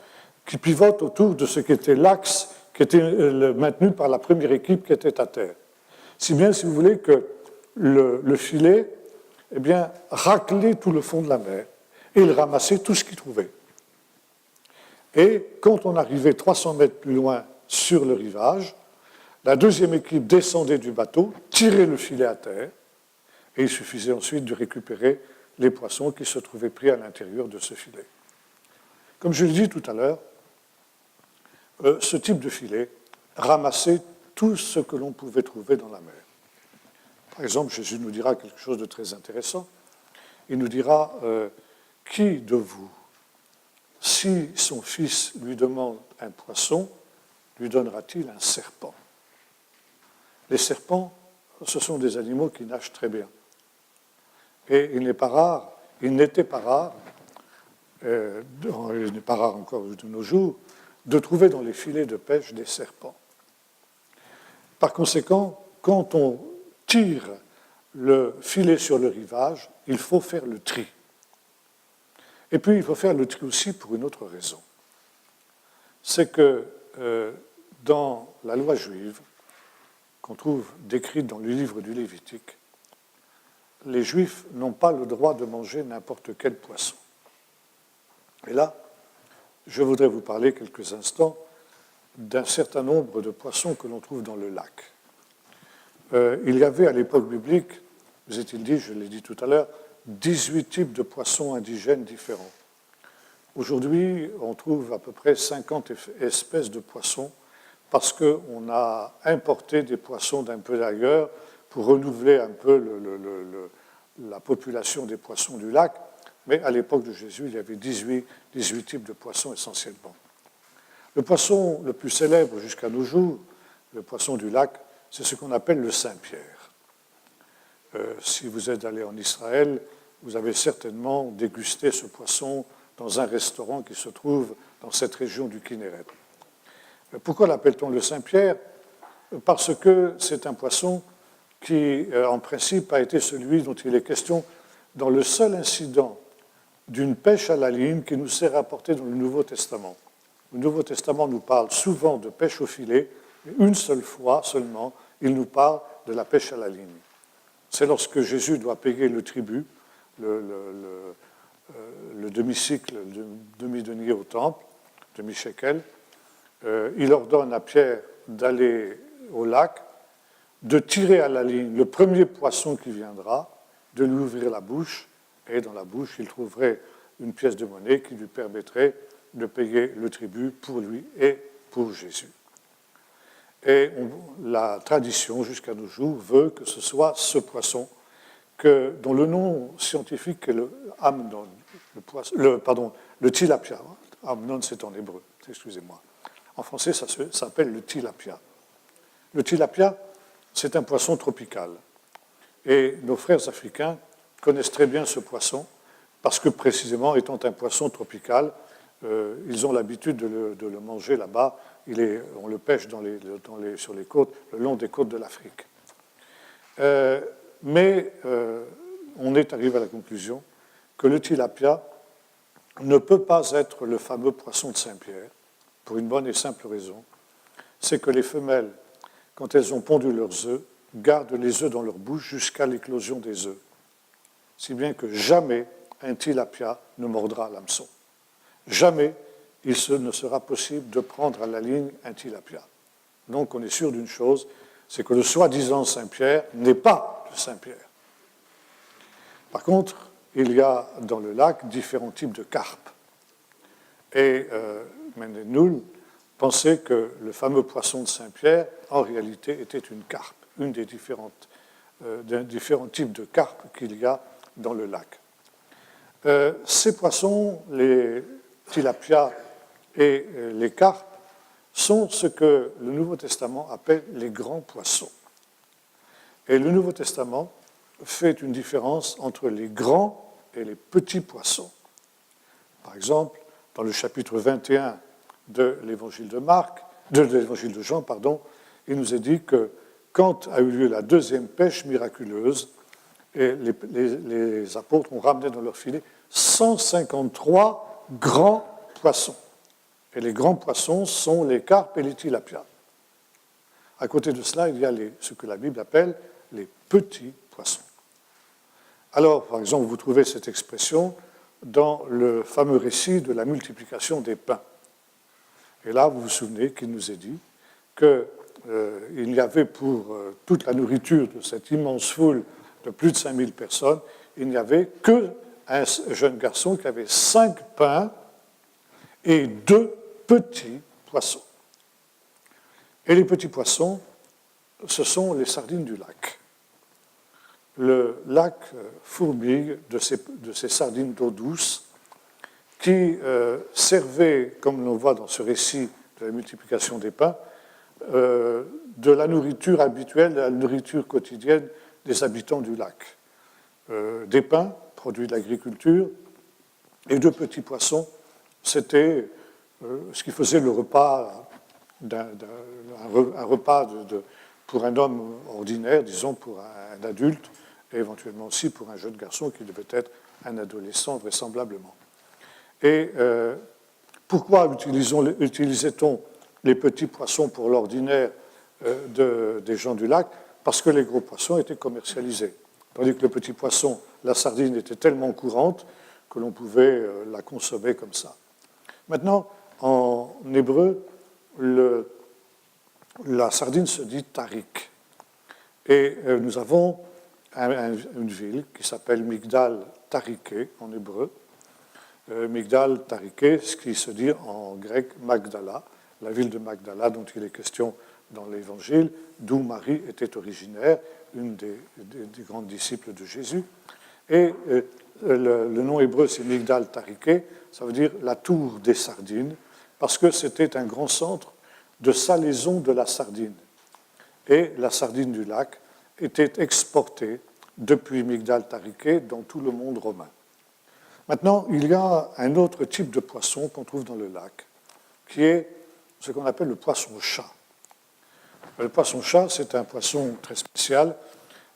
qui pivote autour de ce qui était l'axe qui était maintenu par la première équipe qui était à terre. Si bien, si vous voulez, que le filet raclait tout le fond de la mer et il ramassait tout ce qu'il trouvait. Et quand on arrivait 300 mètres plus loin sur le rivage, la deuxième équipe descendait du bateau, tirait le filet à terre, et il suffisait ensuite de récupérer les poissons qui se trouvaient pris à l'intérieur de ce filet. Comme je l'ai dit tout à l'heure, ce type de filet ramassait tout ce que l'on pouvait trouver dans la mer. Par exemple, Jésus nous dira quelque chose de très intéressant. Il nous dira, qui de vous, si son fils lui demande un poisson, lui donnera-t-il un serpent? les serpents, ce sont des animaux qui nagent très bien. Et il n'était pas rare, il n'est pas rare encore de nos jours, de trouver dans les filets de pêche des serpents. Par conséquent, quand on tire le filet sur le rivage, il faut faire le tri. Et puis, il faut faire le tri aussi pour une autre raison. C'est que dans la loi juive, qu'on trouve décrite dans le livre du Lévitique, les Juifs n'ont pas le droit de manger n'importe quel poisson. Et là, je voudrais vous parler quelques instants d'un certain nombre de poissons que l'on trouve dans le lac. Il y avait à l'époque biblique, vous est-il dit, je l'ai dit tout à l'heure, 18 types de poissons indigènes différents. Aujourd'hui, on trouve à peu près 50 espèces de poissons parce qu'on a importé des poissons d'un peu d'ailleurs pour renouveler un peu la population des poissons du lac. Mais à l'époque de Jésus, il y avait 18 types de poissons essentiellement. Le poisson le plus célèbre jusqu'à nos jours, le poisson du lac, c'est ce qu'on appelle le Saint-Pierre. Si vous êtes allé en Israël, vous avez certainement dégusté ce poisson dans un restaurant qui se trouve dans cette région du Kinneret. Pourquoi l'appelle-t-on le Saint-Pierre? Parce que c'est un poisson qui, en principe, a été celui dont il est question dans le seul incident d'une pêche à la ligne qui nous est rapporté dans le Nouveau Testament. Le Nouveau Testament nous parle souvent de pêche au filet, mais une seule fois seulement, il nous parle de la pêche à la ligne. C'est lorsque Jésus doit payer le tribut, le demi-cycle, le demi-denier au temple, demi-shekel. Il ordonne à Pierre d'aller au lac, de tirer à la ligne le premier poisson qui viendra, de lui ouvrir la bouche, et dans la bouche, il trouverait une pièce de monnaie qui lui permettrait de payer le tribut pour lui et pour Jésus. Et la tradition, jusqu'à nos jours, veut que ce soit ce poisson dont le nom scientifique est le amnon, le tilapia. Amnon, c'est en hébreu, excusez-moi. En français, ça s'appelle le tilapia. Le tilapia, c'est un poisson tropical. Et nos frères africains connaissent très bien ce poisson, parce que précisément, étant un poisson tropical, ils ont l'habitude de le manger là-bas. On le pêche sur les côtes, le long des côtes de l'Afrique. Mais on est arrivé à la conclusion que le tilapia ne peut pas être le fameux poisson de Saint-Pierre, pour une bonne et simple raison, c'est que les femelles, quand elles ont pondu leurs œufs, gardent les œufs dans leur bouche jusqu'à l'éclosion des œufs, si bien que jamais un tilapia ne mordra l'hameçon. Jamais il ne sera possible de prendre à la ligne un tilapia. Donc on est sûr d'une chose, c'est que le soi-disant Saint-Pierre n'est pas le Saint-Pierre. Par contre, il y a dans le lac différents types de carpes. Et Mendenhall pensait que le fameux poisson de Saint-Pierre, en réalité, était une carpe, une des différents types de carpes qu'il y a dans le lac. Ces poissons, les tilapias et les carpes, sont ce que le Nouveau Testament appelle les grands poissons. Et le Nouveau Testament fait une différence entre les grands et les petits poissons. Par exemple, dans le chapitre 21 de l'évangile de Jean, il nous est dit que quand a eu lieu la deuxième pêche miraculeuse, et les apôtres ont ramené dans leur filet 153 grands poissons. Et les grands poissons sont les carpes et les tilapias. À côté de cela, il y a ce que la Bible appelle les petits poissons. Alors, par exemple, vous trouvez cette expression dans le fameux récit de la multiplication des pains. Et là, vous vous souvenez qu'il nous est dit qu'il y avait pour toute la nourriture de cette immense foule de plus de 5000 personnes, il n'y avait qu'un jeune garçon qui avait 5 pains et 2 petits poissons. Et les petits poissons, ce sont les sardines du lac. Le lac fourmille de ces sardines d'eau douce qui servaient, comme l'on voit dans ce récit de la multiplication des pains, de la nourriture habituelle, de la nourriture quotidienne des habitants du lac. Des pains, produits de l'agriculture, et de petits poissons. C'était ce qui faisait le repas, un repas pour un homme ordinaire, disons pour un adulte, et éventuellement aussi pour un jeune garçon qui devait être un adolescent vraisemblablement. Et pourquoi utilisait-on les petits poissons pour l'ordinaire des gens du lac? Parce que les gros poissons étaient commercialisés. Tandis que le petit poisson, la sardine, était tellement courante que l'on pouvait la consommer comme ça. Maintenant, en hébreu, la sardine se dit tarik. Et nous avons une ville qui s'appelle Migdal Tariké en hébreu. Migdal Tariké, ce qui se dit en grec Magdala, la ville de Magdala dont il est question dans l'Évangile, d'où Marie était originaire, une des grandes disciples de Jésus. Et le nom hébreu, c'est Migdal Tariké, ça veut dire la tour des sardines, parce que c'était un grand centre de salaison de la sardine. Et la sardine du lac était exportée depuis Migdal Tariké dans tout le monde romain. Maintenant, il y a un autre type de poisson qu'on trouve dans le lac, qui est ce qu'on appelle le poisson-chat. Le poisson-chat, c'est un poisson très spécial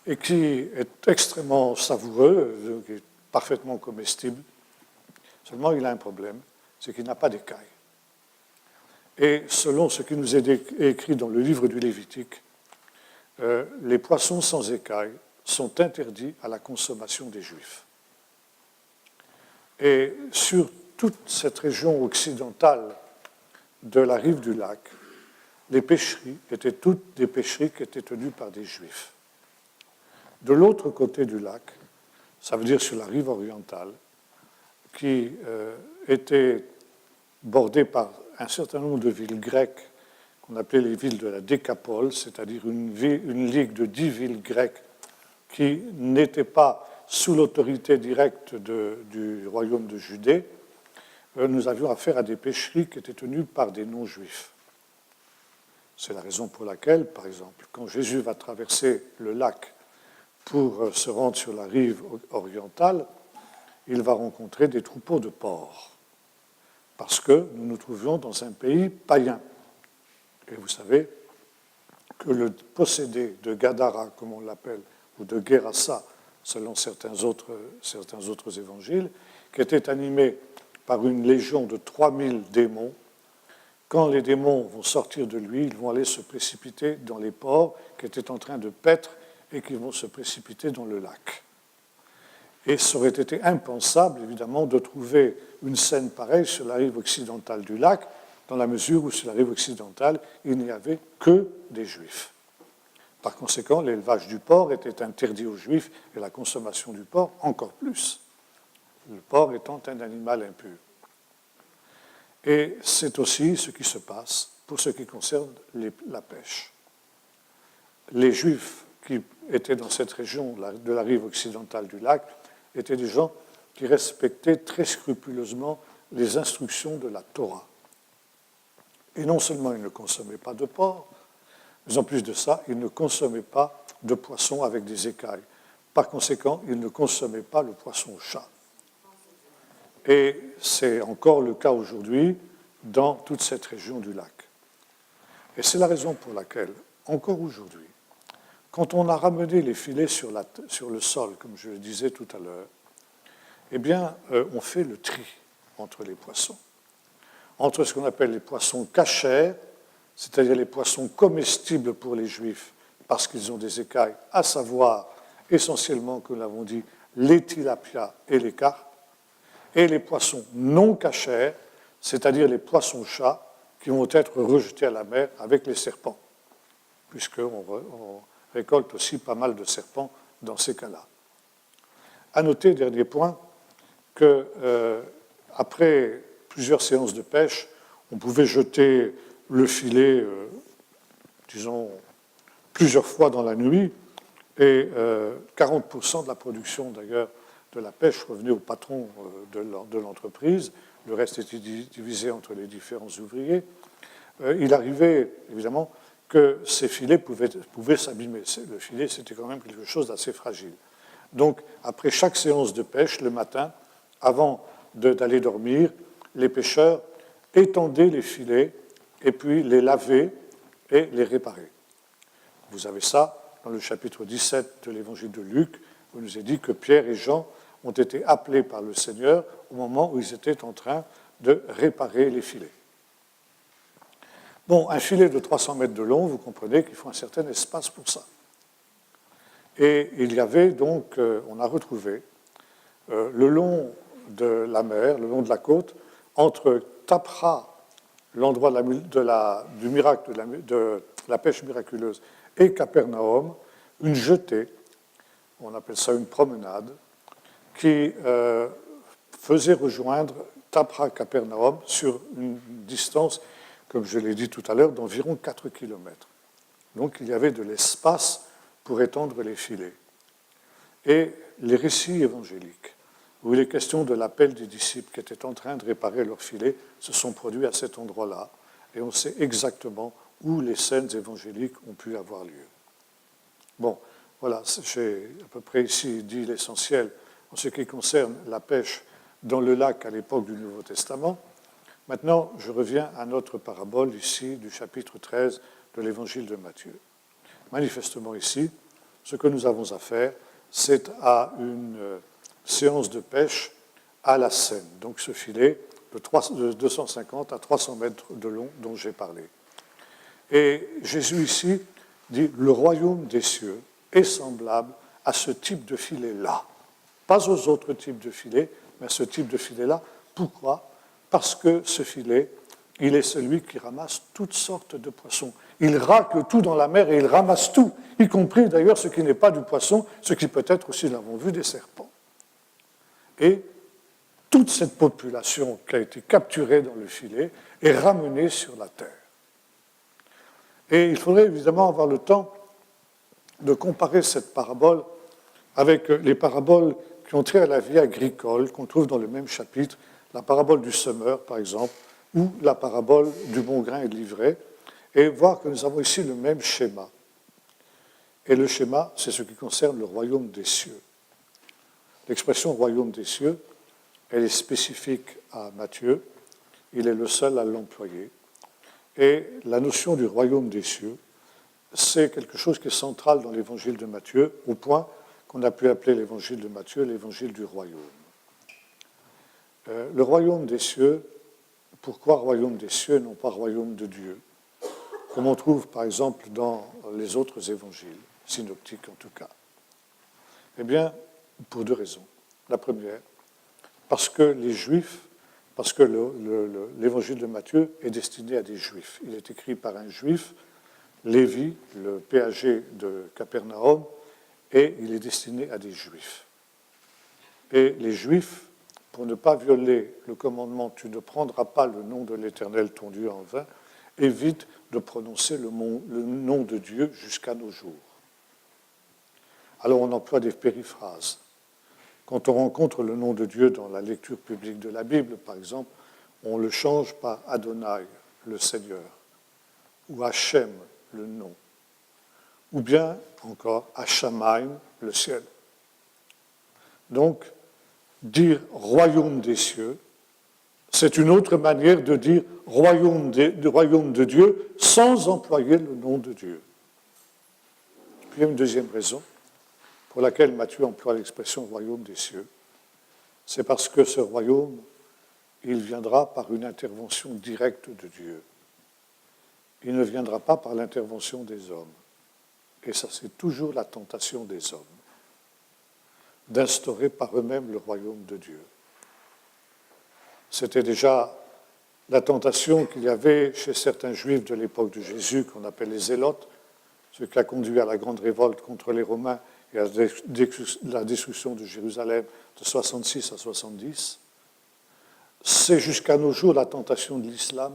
et qui est extrêmement savoureux, qui est parfaitement comestible. Seulement, il a un problème, c'est qu'il n'a pas d'écailles. Et selon ce qui nous est écrit dans le livre du Lévitique, les poissons sans écailles sont interdits à la consommation des Juifs. Et sur toute cette région occidentale de la rive du lac, les pêcheries étaient toutes des pêcheries qui étaient tenues par des Juifs. De l'autre côté du lac, ça veut dire sur la rive orientale, qui était bordée par un certain nombre de villes grecques qu'on appelait les villes de la Décapole, c'est-à-dire une ligue de 10 villes grecques qui n'étaient pas sous l'autorité directe du royaume de Judée, nous avions affaire à des pêcheries qui étaient tenues par des non-juifs. C'est la raison pour laquelle, par exemple, quand Jésus va traverser le lac pour se rendre sur la rive orientale, il va rencontrer des troupeaux de porcs, parce que nous nous trouvions dans un pays païen. Et vous savez que le possédé de Gadara, comme on l'appelle, ou de Gerasa, selon certains autres évangiles, qui était animé par une légion de 3000 démons. Quand les démons vont sortir de lui, ils vont aller se précipiter dans les porcs qui étaient en train de paître et qui vont se précipiter dans le lac. Et ça aurait été impensable, évidemment, de trouver une scène pareille sur la rive occidentale du lac, dans la mesure où sur la rive occidentale, il n'y avait que des Juifs. Par conséquent, l'élevage du porc était interdit aux Juifs et la consommation du porc encore plus, le porc étant un animal impur. Et c'est aussi ce qui se passe pour ce qui concerne la pêche. Les Juifs qui étaient dans cette région de la rive occidentale du lac étaient des gens qui respectaient très scrupuleusement les instructions de la Torah. Et non seulement ils ne consommaient pas de porc, mais en plus de ça, ils ne consommaient pas de poisson avec des écailles. Par conséquent, ils ne consommaient pas le poisson-chat. Et c'est encore le cas aujourd'hui dans toute cette région du lac. Et c'est la raison pour laquelle, encore aujourd'hui, quand on a ramené les filets sur le sol, comme je le disais tout à l'heure, eh bien, on fait le tri entre les poissons. Entre ce qu'on appelle les poissons cachers, c'est-à-dire les poissons comestibles pour les Juifs, parce qu'ils ont des écailles, à savoir essentiellement, comme nous l'avons dit, les tilapias et les carpes, et les poissons non cachers, c'est-à-dire les poissons-chats, qui vont être rejetés à la mer avec les serpents, puisqu'on récolte aussi pas mal de serpents dans ces cas-là. À noter, dernier point, qu'après plusieurs séances de pêche, on pouvait jeter le filet, disons, plusieurs fois dans la nuit, et 40% de la production, d'ailleurs, de la pêche revenait au patron de l'entreprise. Le reste était divisé entre les différents ouvriers. Il arrivait, évidemment, que ces filets pouvaient s'abîmer. Le filet, c'était quand même quelque chose d'assez fragile. Donc, après chaque séance de pêche, le matin, avant d'aller dormir, les pêcheurs étendaient les filets et puis les lavaient et les réparaient. Vous avez ça dans le chapitre 17 de l'évangile de Luc, où il nous est dit que Pierre et Jean ont été appelés par le Seigneur au moment où ils étaient en train de réparer les filets. Bon, un filet de 300 mètres de long, vous comprenez qu'il faut un certain espace pour ça. Et il y avait donc, on a retrouvé, le long de la mer, le long de la côte, entre Tapra, l'endroit du miracle, de la pêche miraculeuse, et Capernaum, une jetée, on appelle ça une promenade, qui faisait rejoindre Tapra-Capernaum sur une distance, comme je l'ai dit tout à l'heure, d'environ 4 km. Donc il y avait de l'espace pour étendre les filets. Et les récits évangéliques, où il est question de l'appel des disciples qui étaient en train de réparer leurs filets, se sont produits à cet endroit-là. Et on sait exactement où les scènes évangéliques ont pu avoir lieu. Bon, voilà, j'ai à peu près ici dit l'essentiel en ce qui concerne la pêche dans le lac à l'époque du Nouveau Testament. Maintenant, je reviens à notre parabole ici du chapitre 13 de l'évangile de Matthieu. Manifestement ici, ce que nous avons à faire, c'est à une séance de pêche à la Seine. Donc ce filet de 250 à 300 mètres de long dont j'ai parlé. Et Jésus ici dit « Le royaume des cieux est semblable à ce type de filet-là. » Pas aux autres types de filets, mais à ce type de filet-là. Pourquoi ? Parce que ce filet, il est celui qui ramasse toutes sortes de poissons. Il racle tout dans la mer et il ramasse tout, y compris d'ailleurs ce qui n'est pas du poisson, ce qui peut être aussi, nous l'avons vu, des serpents. Et toute cette population qui a été capturée dans le filet est ramenée sur la terre. Et il faudrait évidemment avoir le temps de comparer cette parabole avec les paraboles qui ont trait à la vie agricole, qu'on trouve dans le même chapitre, la parabole du semeur, par exemple, ou la parabole du bon grain et de l'ivraie, et voir que nous avons ici le même schéma. Et le schéma, c'est ce qui concerne le royaume des cieux. L'expression royaume des cieux, elle est spécifique à Matthieu, il est le seul à l'employer. Et la notion du royaume des cieux, c'est quelque chose qui est central dans l'évangile de Matthieu, au point qu'on a pu appeler l'évangile de Matthieu l'évangile du royaume. Le royaume des cieux, pourquoi royaume des cieux et non pas royaume de Dieu, comme on trouve par exemple dans les autres évangiles, synoptiques en tout cas? Eh bien, pour deux raisons. La première, parce que les Juifs, parce que l'évangile de Matthieu est destiné à des Juifs. Il est écrit par un Juif, Lévi, le péager de Capernaum, et il est destiné à des Juifs. Et les Juifs, pour ne pas violer le commandement « Tu ne prendras pas le nom de l'Éternel ton Dieu en vain », évitent de prononcer le nom de Dieu jusqu'à nos jours. Alors on emploie des périphrases. Quand on rencontre le nom de Dieu dans la lecture publique de la Bible, par exemple, on le change par Adonai, le Seigneur, ou Hachem, le nom, ou bien encore Hashamaim, le ciel. Donc, dire royaume des cieux, c'est une autre manière de dire royaume de Dieu sans employer le nom de Dieu. Puis il y a une deuxième raison pour laquelle Matthieu emploie l'expression royaume des cieux. C'est parce que ce royaume, il viendra par une intervention directe de Dieu. Il ne viendra pas par l'intervention des hommes. Et ça, c'est toujours la tentation des hommes, d'instaurer par eux-mêmes le royaume de Dieu. C'était déjà la tentation qu'il y avait chez certains juifs de l'époque de Jésus, qu'on appelle les zélotes, ce qui a conduit à la grande révolte contre les Romains et à la destruction de Jérusalem de 66 à 70. C'est jusqu'à nos jours la tentation de l'islam.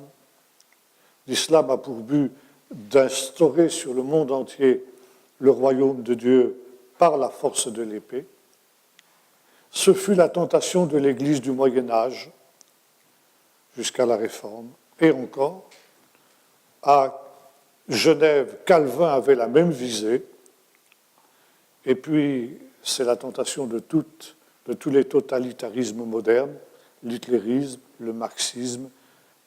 L'islam a pour but d'instaurer sur le monde entier le royaume de Dieu par la force de l'épée. Ce fut la tentation de l'Église du Moyen-Âge jusqu'à la Réforme, et encore, à Genève, Calvin avait la même visée. Et puis, c'est la tentation de tous les totalitarismes modernes, l'hitlérisme, le marxisme,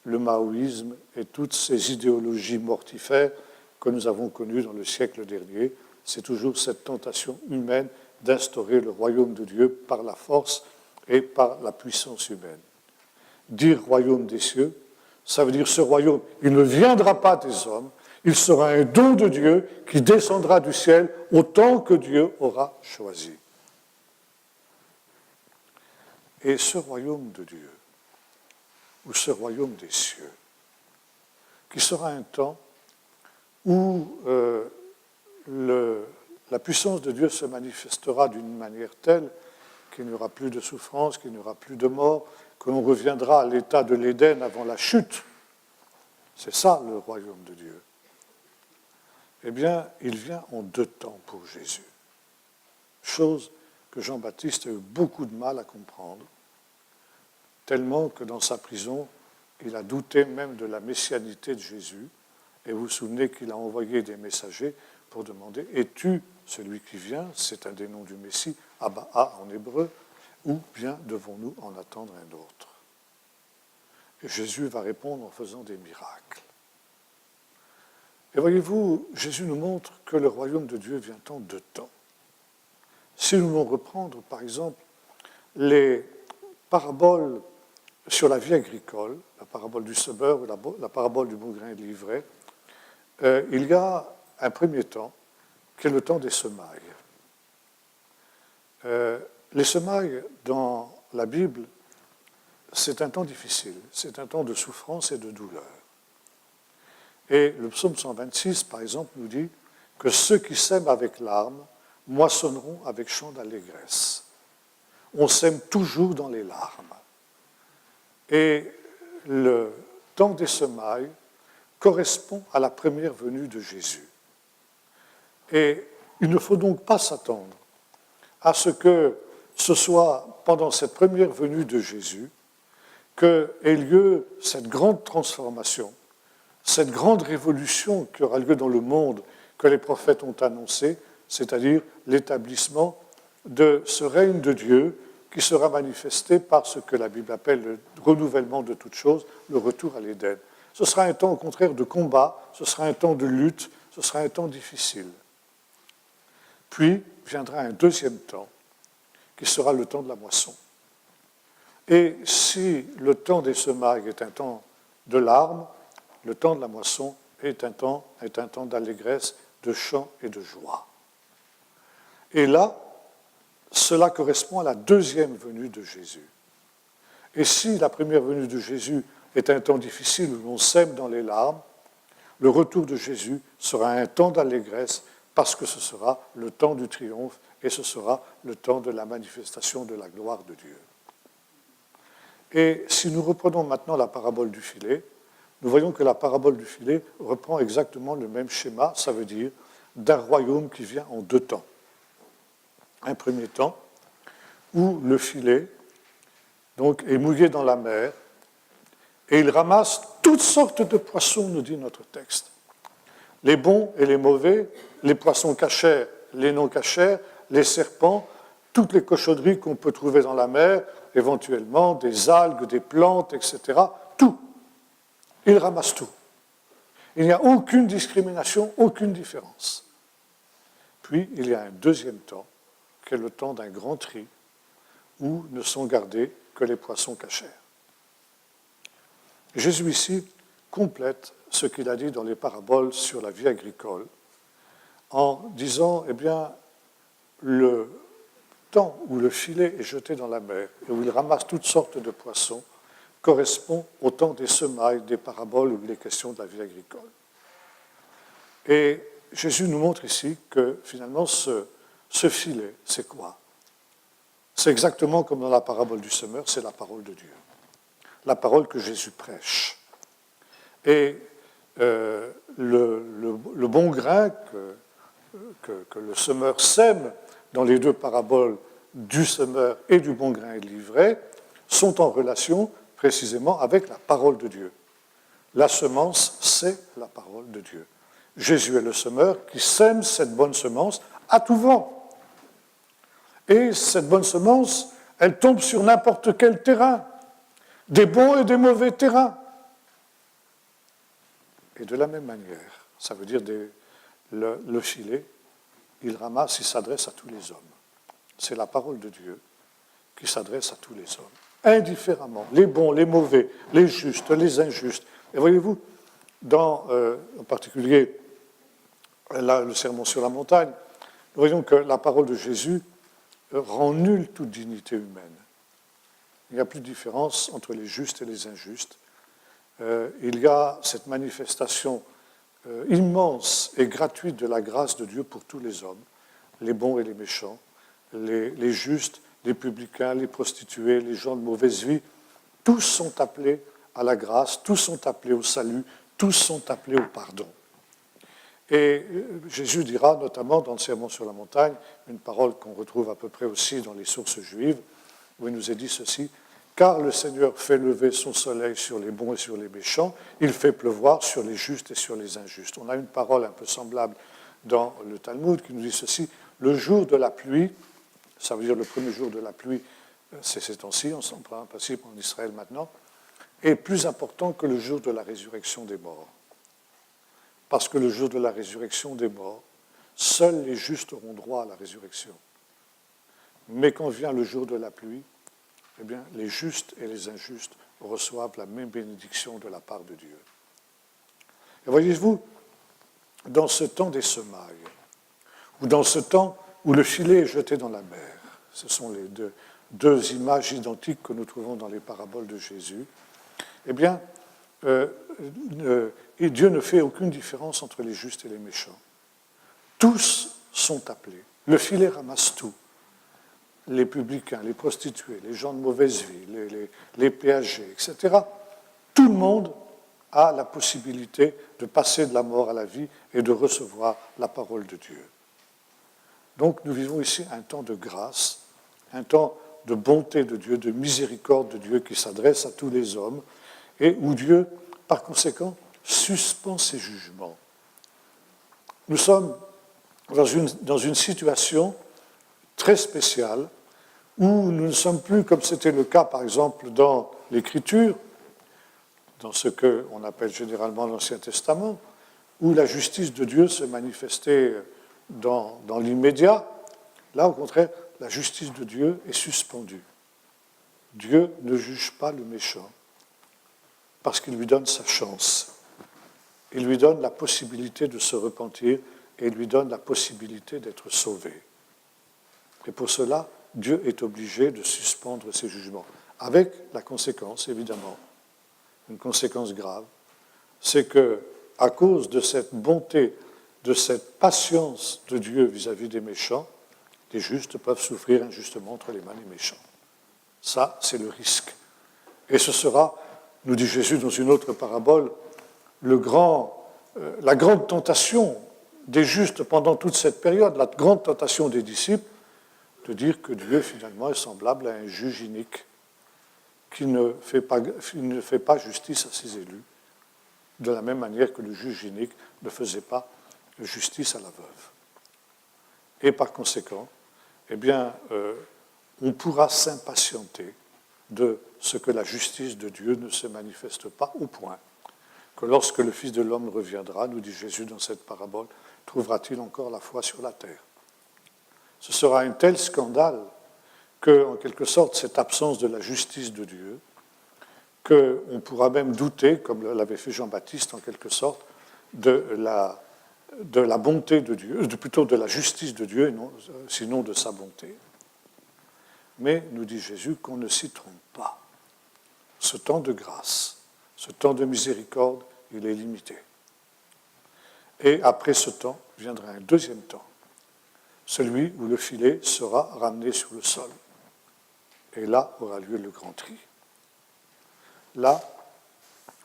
le maoïsme et toutes ces idéologies mortifères que nous avons connues dans le siècle dernier. C'est toujours cette tentation humaine d'instaurer le royaume de Dieu par la force et par la puissance humaine. Dire royaume des cieux, ça veut dire ce royaume, il ne viendra pas des hommes, il sera un don de Dieu qui descendra du ciel autant que Dieu aura choisi. Et ce royaume de Dieu, ou ce royaume des cieux, qui sera un temps où la puissance de Dieu se manifestera d'une manière telle qu'il n'y aura plus de souffrance, qu'il n'y aura plus de mort, que l'on reviendra à l'état de l'Éden avant la chute. C'est ça le royaume de Dieu. Eh bien, il vient en 2 temps pour Jésus. Chose que Jean-Baptiste a eu beaucoup de mal à comprendre, tellement que dans sa prison, il a douté même de la messianité de Jésus. Et vous vous souvenez qu'il a envoyé des messagers pour demander « Es-tu celui qui vient ?» C'est un des noms du Messie, Abba en hébreu, ou bien devons-nous en attendre un autre? Et Jésus va répondre en faisant des miracles. Et voyez-vous, Jésus nous montre que le royaume de Dieu vient en 2 temps. Si nous voulons reprendre, par exemple, les paraboles sur la vie agricole, la parabole du semeur ou la parabole du bon grain et de l'ivraie, il y a un premier temps qui est le temps des semailles. Les semailles dans la Bible, c'est un temps difficile, c'est un temps de souffrance et de douleur. Et le psaume 126, par exemple, nous dit que ceux qui sèment avec larmes moissonneront avec chant d'allégresse. On sème toujours dans les larmes. Et le temps des semailles correspond à la première venue de Jésus. Et il ne faut donc pas s'attendre à ce que ce soit pendant cette première venue de Jésus qu'ait lieu cette grande transformation, cette grande révolution qui aura lieu dans le monde que les prophètes ont annoncé, c'est-à-dire l'établissement de ce règne de Dieu qui sera manifesté par ce que la Bible appelle le renouvellement de toutes choses, le retour à l'Éden. Ce sera un temps au contraire de combat, ce sera un temps de lutte, ce sera un temps difficile. Puis viendra un deuxième temps, qui sera le temps de la moisson. Et si le temps des semailles est un temps de larmes, le temps de la moisson est un temps d'allégresse, de chant et de joie. Et là, cela correspond à la deuxième venue de Jésus. Et si la première venue de Jésus est un temps difficile où l'on sème dans les larmes, le retour de Jésus sera un temps d'allégresse parce que ce sera le temps du triomphe et ce sera le temps de la manifestation de la gloire de Dieu. Et si nous reprenons maintenant la parabole du filet, nous voyons que la parabole du filet reprend exactement le même schéma, ça veut dire d'un royaume qui vient en 2 temps. Un premier temps où le filet donc, est mouillé dans la mer et il ramasse toutes sortes de poissons, nous dit notre texte. Les bons et les mauvais, les poissons cachers, les non cachers, les serpents, toutes les cochonneries qu'on peut trouver dans la mer, éventuellement des algues, des plantes, etc. Tout. Il ramasse tout. Il n'y a aucune discrimination, aucune différence. Puis, il y a un deuxième temps, qui est le temps d'un grand tri, où ne sont gardés que les poissons cachers. Jésus ici complète ce qu'il a dit dans les paraboles sur la vie agricole, en disant, eh bien, le temps où le filet est jeté dans la mer et où il ramasse toutes sortes de poissons correspond au temps des semailles, des paraboles où il est question de la vie agricole. Et Jésus nous montre ici que finalement ce filet, c'est quoi? C'est exactement comme dans la parabole du semeur, c'est la parole de Dieu. La parole que Jésus prêche. Et le bon grain que le semeur sème dans les 2 paraboles du semeur et du bon grain et de l'ivraie sont en relation précisément avec la parole de Dieu. La semence, c'est la parole de Dieu. Jésus est le semeur qui sème cette bonne semence à tout vent. Et cette bonne semence, elle tombe sur n'importe quel terrain, des bons et des mauvais terrains. Et de la même manière, ça veut dire le filet, il ramasse, il s'adresse à tous les hommes. C'est la parole de Dieu qui s'adresse à tous les hommes, indifféremment, les bons, les mauvais, les justes, les injustes. Et voyez-vous, en particulier là, le sermon sur la montagne, nous voyons que la parole de Jésus rend nulle toute dignité humaine. Il n'y a plus de différence entre les justes et les injustes. Il y a cette manifestation immense et gratuite de la grâce de Dieu pour tous les hommes, les bons et les méchants, les justes, les publicains, les prostituées, les gens de mauvaise vie. Tous sont appelés à la grâce, tous sont appelés au salut, tous sont appelés au pardon. Et Jésus dira notamment dans le Sermon sur la montagne, une parole qu'on retrouve à peu près aussi dans les sources juives, où il nous est dit ceci: « Car le Seigneur fait lever son soleil sur les bons et sur les méchants, il fait pleuvoir sur les justes et sur les injustes. » On a une parole un peu semblable dans le Talmud qui nous dit ceci: « Le jour de la pluie », ça veut dire le premier jour de la pluie, c'est ces temps-ci, on s'en prend un principe en Israël maintenant, est plus important que le jour de la résurrection des morts. Parce que le jour de la résurrection des morts, seuls les justes auront droit à la résurrection. Mais quand vient le jour de la pluie, eh bien, les justes et les injustes reçoivent la même bénédiction de la part de Dieu. Et voyez-vous, dans ce temps des semailles, ou dans ce temps où le filet est jeté dans la mer, ce sont les deux images identiques que nous trouvons dans les paraboles de Jésus, eh bien, et Dieu ne fait aucune différence entre les justes et les méchants. Tous sont appelés. Le filet ramasse tout. Les publicains, les prostituées, les gens de mauvaise vie, les péagers, etc. Tout le monde a la possibilité de passer de la mort à la vie et de recevoir la parole de Dieu. Donc nous vivons ici un temps de grâce, un temps de bonté de Dieu, de miséricorde de Dieu qui s'adresse à tous les hommes et où Dieu, par conséquent, suspend ses jugements. Nous sommes dans une situation très spéciale où nous ne sommes plus, comme c'était le cas par exemple dans l'Écriture, dans ce qu'on appelle généralement l'Ancien Testament, où la justice de Dieu se manifestait dans l'immédiat. Là, au contraire, la justice de Dieu est suspendue. Dieu ne juge pas le méchant parce qu'il lui donne sa chance. Il lui donne la possibilité de se repentir et il lui donne la possibilité d'être sauvé. Et pour cela, Dieu est obligé de suspendre ses jugements, avec la conséquence, évidemment, une conséquence grave, c'est que, à cause de cette bonté, de cette patience de Dieu vis-à-vis des méchants, les justes peuvent souffrir injustement entre les mains des méchants. Ça, c'est le risque. Et ce sera, nous dit Jésus dans une autre parabole, la grande tentation des justes pendant toute cette période, la grande tentation des disciples, de dire que Dieu, finalement, est semblable à un juge inique qui ne fait pas justice à ses élus, de la même manière que le juge inique ne faisait pas justice à la veuve. Et par conséquent, eh bien, on pourra s'impatienter de ce que la justice de Dieu ne se manifeste pas au point que lorsque le Fils de l'homme reviendra, nous dit Jésus dans cette parabole, trouvera-t-il encore la foi sur la terre? Ce sera un tel scandale que, en quelque sorte, cette absence de la justice de Dieu, qu'on pourra même douter, comme l'avait fait Jean-Baptiste en quelque sorte, de la bonté de Dieu, plutôt de la justice de Dieu, sinon de sa bonté. Mais, nous dit Jésus, qu'on ne s'y trompe pas. Ce temps de grâce, ce temps de miséricorde, il est limité. Et après ce temps, viendra un deuxième temps, celui où le filet sera ramené sur le sol. Et là aura lieu le grand tri. Là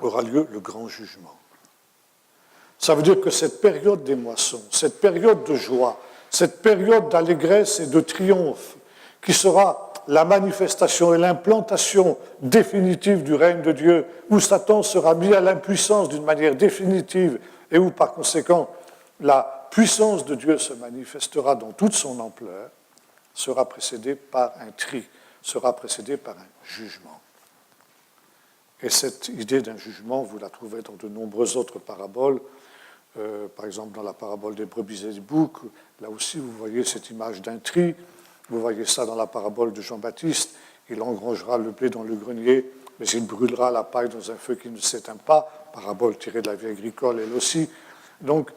aura lieu le grand jugement. Ça veut dire que cette période des moissons, cette période de joie, cette période d'allégresse et de triomphe, qui sera la manifestation et l'implantation définitive du règne de Dieu, où Satan sera mis à l'impuissance d'une manière définitive et où par conséquent la puissance de Dieu se manifestera dans toute son ampleur, sera précédée par un tri, sera précédée par un jugement. Et cette idée d'un jugement, vous la trouvez dans de nombreuses autres paraboles, par exemple dans la parabole des brebis et des boucs, là aussi vous voyez cette image d'un tri, vous voyez ça dans la parabole de Jean-Baptiste, il engrangera le blé dans le grenier, mais il brûlera la paille dans un feu qui ne s'éteint pas, parabole tirée de la vie agricole elle aussi. Donc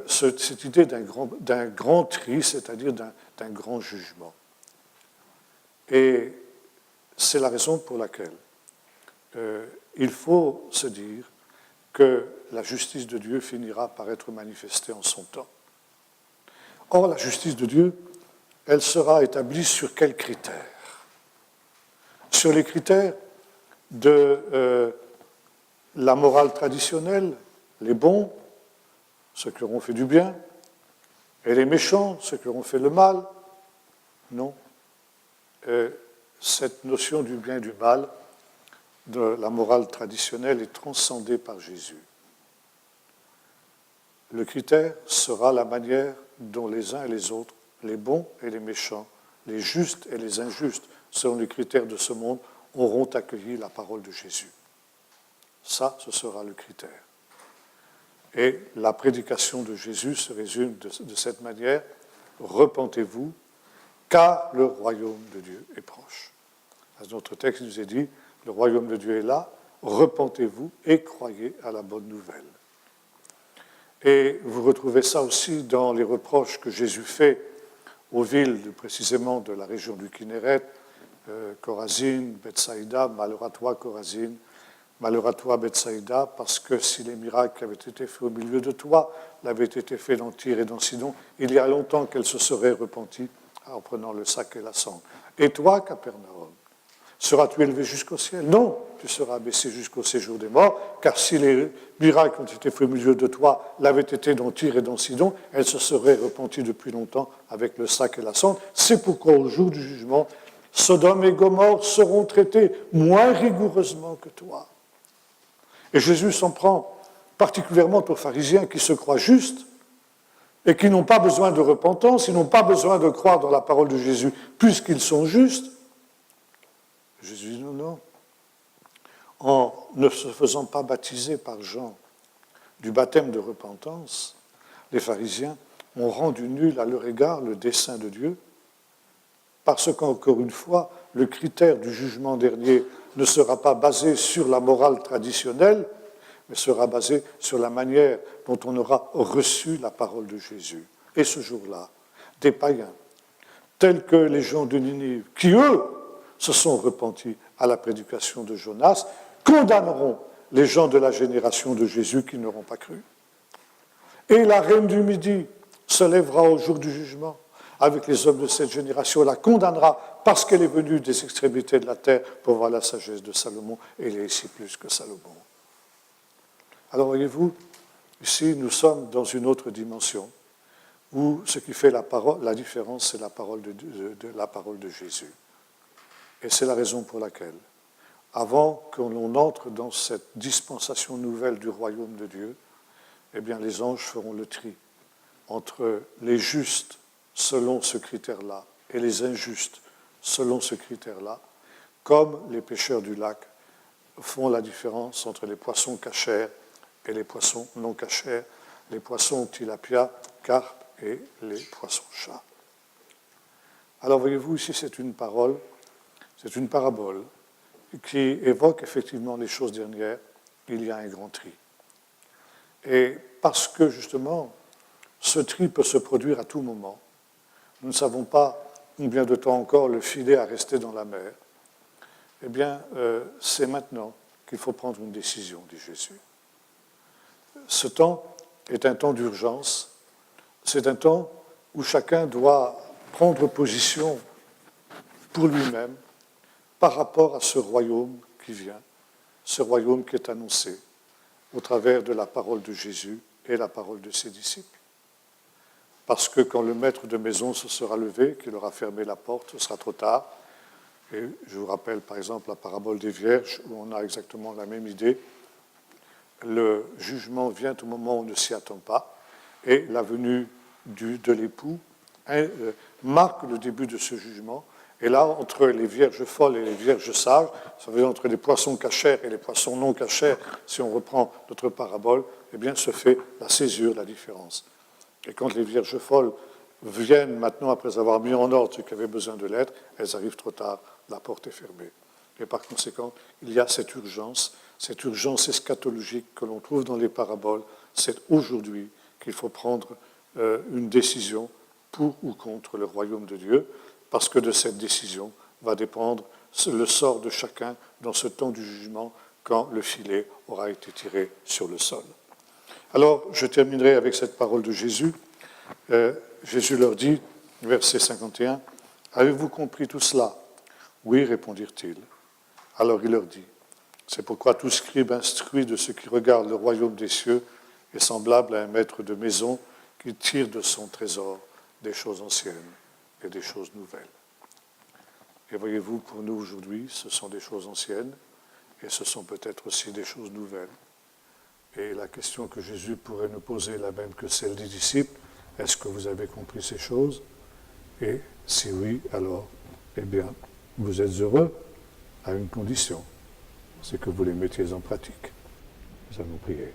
cette idée d'un grand tri, c'est-à-dire d'un grand jugement. Et c'est la raison pour laquelle il faut se dire que la justice de Dieu finira par être manifestée en son temps. Or, la justice de Dieu, elle sera établie sur quels critères? Sur les critères de la morale traditionnelle, les bons, ceux qui auront fait du bien, et les méchants, ceux qui auront fait le mal? Non. Cette notion du bien et du mal, de la morale traditionnelle, est transcendée par Jésus. Le critère sera la manière dont les uns et les autres, les bons et les méchants, les justes et les injustes, selon les critères de ce monde, auront accueilli la parole de Jésus. Ça, ce sera le critère. Et la prédication de Jésus se résume de cette manière: repentez-vous, car le royaume de Dieu est proche. Dans notre texte, il nous est dit: le royaume de Dieu est là, repentez-vous et croyez à la bonne nouvelle. Et vous retrouvez ça aussi dans les reproches que Jésus fait aux villes, précisément de la région du Kinéret, Chorazine, Bethsaïda. Malheur à toi, Chorazine, malheur à toi, Bethsaïda, parce que si les miracles qui avaient été faits au milieu de toi l'avaient été faits dans Tyr et dans Sidon, il y a longtemps qu'elle se serait repentie en prenant le sac et la cendre. Et toi, Capernaum, seras-tu élevé jusqu'au ciel? Non, tu seras abaissé jusqu'au séjour des morts, car si les miracles qui ont été faits au milieu de toi l'avaient été dans Tyr et dans Sidon, elle se serait repentie depuis longtemps avec le sac et la cendre. C'est pourquoi au jour du jugement, Sodome et Gomorrhe seront traités moins rigoureusement que toi. Et Jésus s'en prend particulièrement aux pharisiens qui se croient justes et qui n'ont pas besoin de repentance, ils n'ont pas besoin de croire dans la parole de Jésus puisqu'ils sont justes. Jésus dit non. En ne se faisant pas baptiser par Jean du baptême de repentance, les pharisiens ont rendu nul à leur égard le dessein de Dieu, parce qu'encore une fois, le critère du jugement dernier ne sera pas basé sur la morale traditionnelle, mais sera basé sur la manière dont on aura reçu la parole de Jésus. Et ce jour-là, des païens, tels que les gens de Ninive, qui eux se sont repentis à la prédication de Jonas, condamneront les gens de la génération de Jésus qui n'auront pas cru. Et la reine du Midi se lèvera au jour du jugement avec les hommes de cette génération, la condamnera parce qu'elle est venue des extrémités de la terre pour voir la sagesse de Salomon, et elle est ici plus que Salomon. Alors voyez-vous, ici nous sommes dans une autre dimension, où ce qui fait la différence, c'est la parole de Jésus. Et c'est la raison pour laquelle, avant que l'on entre dans cette dispensation nouvelle du royaume de Dieu, eh bien les anges feront le tri entre les justes selon ce critère-là et les injustes selon ce critère-là, comme les pêcheurs du lac font la différence entre les poissons cachers et les poissons non cachers, les poissons tilapia, carpe et les poissons chats. Alors voyez-vous, ici c'est une parabole qui évoque effectivement les choses dernières. Il y a un grand tri. Et parce que justement, ce tri peut se produire à tout moment, nous ne savons pas combien de temps encore le filet a resté dans la mer, eh bien, c'est maintenant qu'il faut prendre une décision, dit Jésus. Ce temps est un temps d'urgence, c'est un temps où chacun doit prendre position pour lui-même par rapport à ce royaume qui vient, ce royaume qui est annoncé au travers de la parole de Jésus et la parole de ses disciples. Parce que quand le maître de maison se sera levé, qu'il aura fermé la porte, ce sera trop tard. Et je vous rappelle par exemple la parabole des vierges, où on a exactement la même idée. le jugement vient au moment où on ne s'y attend pas, et la venue de l'époux marque le début de ce jugement. Et là, entre les vierges folles et les vierges sages, ça veut dire entre les poissons cachers et les poissons non cachers, si on reprend notre parabole, eh bien, se fait la césure, la différence. Et quand les vierges folles viennent maintenant, après avoir mis en ordre ce qui avait besoin de l'être, elles arrivent trop tard, la porte est fermée. Et par conséquent, il y a cette urgence eschatologique que l'on trouve dans les paraboles. C'est aujourd'hui qu'il faut prendre une décision pour ou contre le royaume de Dieu, parce que de cette décision va dépendre le sort de chacun dans ce temps du jugement, quand le filet aura été tiré sur le sol. Alors, je terminerai avec cette parole de Jésus. Jésus leur dit, verset 51, « Avez-vous compris tout cela ?» « Oui, répondirent-ils. Alors il leur dit, « C'est pourquoi tout scribe instruit de ce qui regarde le royaume des cieux est semblable à un maître de maison qui tire de son trésor des choses anciennes et des choses nouvelles. » Et voyez-vous, pour nous aujourd'hui, ce sont des choses anciennes et ce sont peut-être aussi des choses nouvelles. Et la question que Jésus pourrait nous poser est la même que celle des disciples. Est-ce que vous avez compris ces choses? Et si oui, alors, eh bien, vous êtes heureux à une condition, c'est que vous les mettiez en pratique. Nous allons prier.